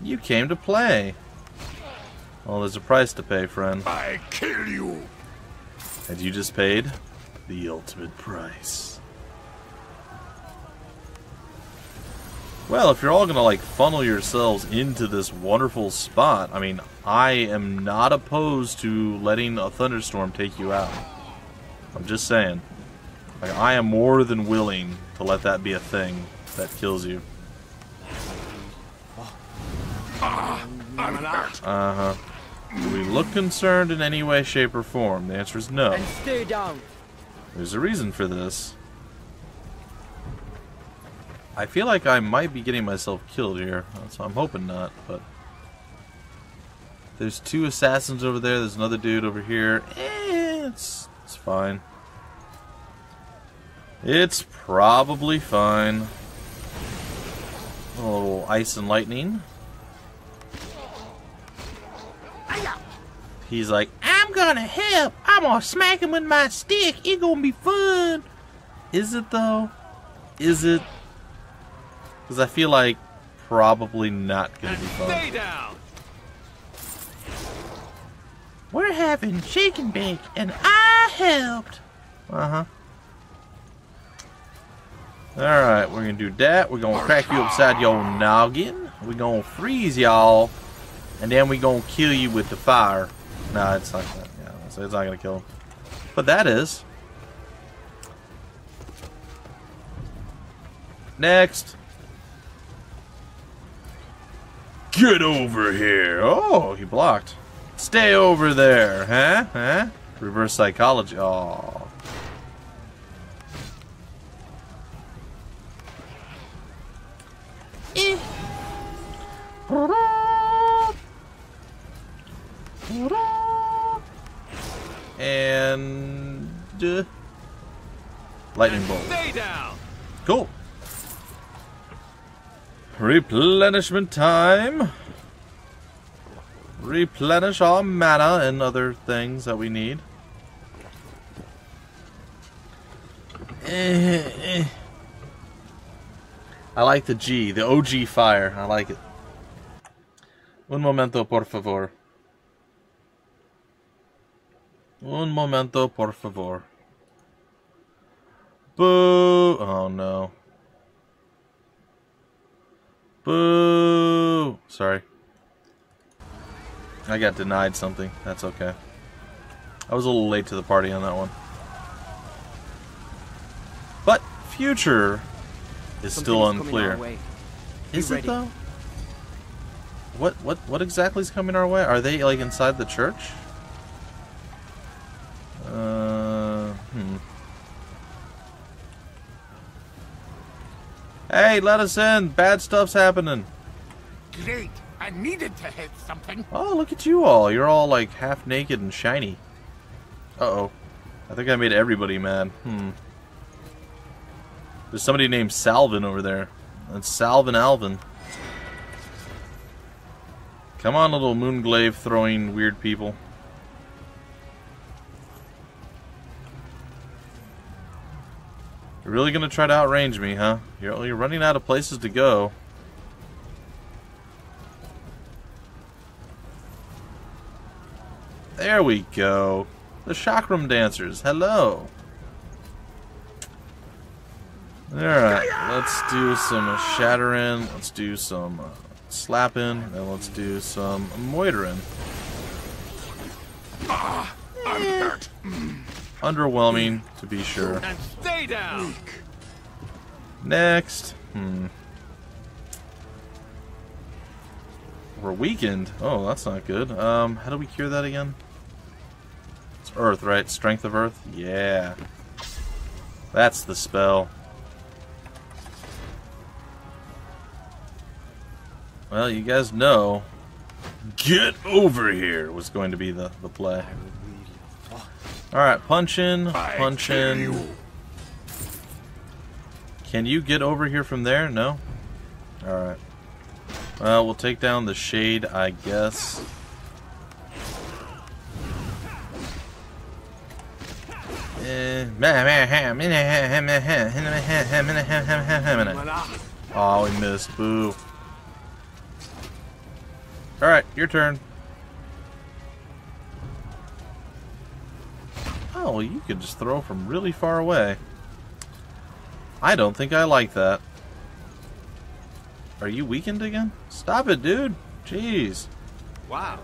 You came to play. Well, there's a price to pay, friend. I kill you. And you just paid the ultimate price. Well, if you're all gonna, like, funnel yourselves into this wonderful spot, I mean, I am not opposed to letting a thunderstorm take you out. I'm just saying. Like, I am more than willing to let that be a thing that kills you. I'm hurt. Uh-huh. Do we look concerned in any way, shape, or form? The answer is no. And stay down. There's a reason for this. I feel like I might be getting myself killed here, so I'm hoping not, but... There's two assassins over there, there's another dude over here. It's fine. It's probably fine. A little ice and lightning. He's like, I'm gonna help. I'm gonna smack him with my stick. It's gonna be fun. Is it though? Is it? Because I feel like probably not gonna be fun. Stay down. We're having shake and bake, and I helped. Uh-huh. Alright, we're gonna do that. We're gonna crack you upside your noggin. We're gonna freeze y'all. And then we're gonna kill you with the fire. Nah, it's not that. Yeah, it's not gonna kill him. But that is. Next. Get over here. Oh, he blocked. Stay over there, huh? Huh? Reverse psychology. Oh. And lightning bolt. Stay down. Cool. Replenishment time. Replenish our mana and other things that we need. I like the G, the OG fire. I like it. Un momento, por favor. Un momento, por favor. Boo! Oh no. Boo! Sorry. I got denied something. That's okay. I was a little late to the party on that one. future is still Something's coming our unclear. way. Is Be it ready. though? What exactly is coming our way? Are they like inside the church? Hey, let us in. Bad stuff's happening. Great. I needed to hit something. Oh, look at you all. You're all like half naked and shiny. Uh-oh. I think I made everybody mad. There's somebody named Salvin over there. That's Salvin Alvin. Come on, little moonglaive throwing weird people. You're really gonna try to outrange me, huh? You're running out of places to go. There we go. The chakram dancers. Hello. Alright, let's do some shattering. Let's do some slapping. And let's do some moitering. I'm hurt. Underwhelming, to be sure. And stay down! Next. We're weakened. Oh, that's not good. How do we cure that again? It's Earth, right? Strength of Earth? Yeah. That's the spell. Well, you guys know, get over here was going to be the play. Alright, punch in, punch in. Can you get over here from there? No? Alright. Well, we'll take down the shade, I guess. Oh, we missed. Boo. Alright, your turn. Oh, well, you could just throw from really far away. I don't think I like that. Are you weakened again? Stop it, dude. Jeez. Wow.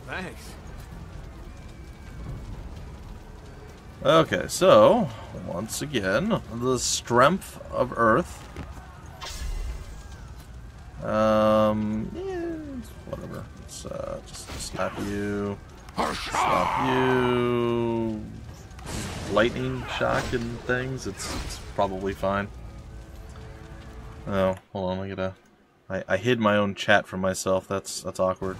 Thanks. Okay, so, once again, the strength of Earth. Yeah, whatever. Let's just slap you. Slap you. Lightning shock and things. It's probably fine. Oh, hold on. I gotta. I hid my own chat from myself. That's awkward.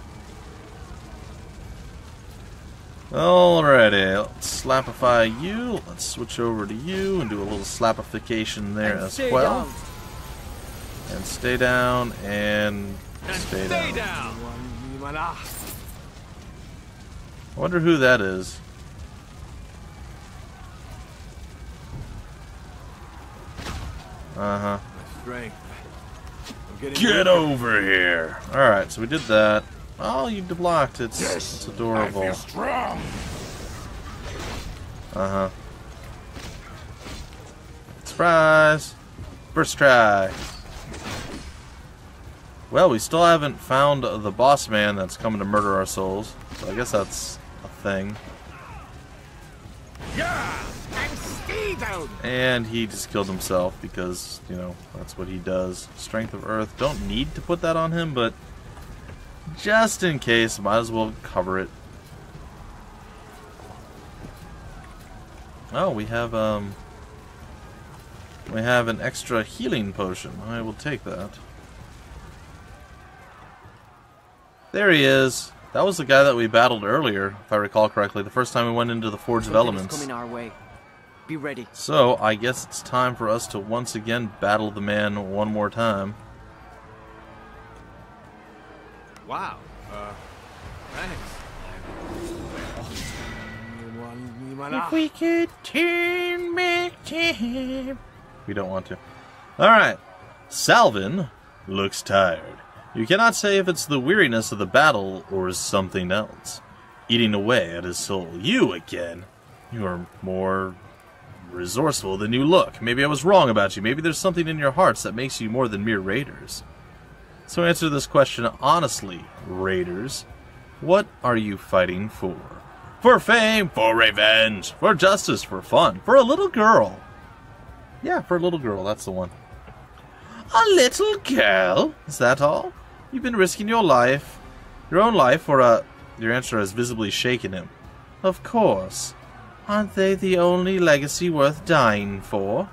Alrighty, let's slapify you. Let's switch over to you and do a little slapification there as well. Down. And stay down and stay down. I I wonder who that is. Uh-huh. Strength. I'm getting Get over here! Alright, so we did that. Oh, you blocked. It's adorable. I feel strong. Uh-huh. Surprise! First try. Well, we still haven't found the boss man that's coming to murder our souls. So I guess that's a thing. Yeah, and stay down. And he just killed himself because, you know, that's what he does. Strength of Earth. Don't need to put that on him, but just in case, might as well cover it. Oh, we have an extra healing potion. I will take that. There he is. That was the guy that we battled earlier, if I recall correctly, the first time we went into the Forge of Elements. Coming our way. Be ready. So, I guess it's time for us to once again battle the man one more time. Wow. Thanks. If we could turn back time. We don't want to. Alright. Salvin looks tired. You cannot say if it's the weariness of the battle or something else. Eating away at his soul. You again. You are more resourceful than you look. Maybe I was wrong about you. Maybe there's something in your hearts that makes you more than mere raiders. So answer this question honestly, raiders. What are you fighting for? For fame, for revenge, for justice, for fun, for a little girl. Yeah, for a little girl, that's the one. A little girl? Is that all? You've been risking your life. Your own life for a... Your answer has visibly shaken him. Of course. Aren't they the only legacy worth dying for?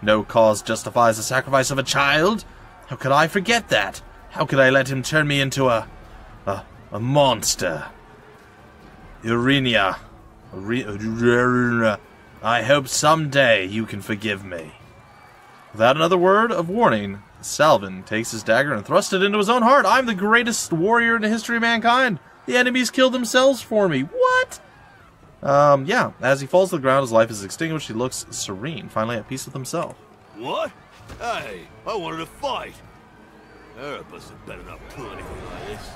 No cause justifies the sacrifice of a child. How could I forget that? How could I let him turn me into a monster? Irenia. I hope someday you can forgive me. Without another word of warning, Salvin takes his dagger and thrusts it into his own heart. I'm the greatest warrior in the history of mankind. The enemies killed themselves for me. What? Yeah. As he falls to the ground, his life is extinguished. He looks serene, finally at peace with himself. What? Hey, I wanted to fight. Erebus had better not pull anything like this.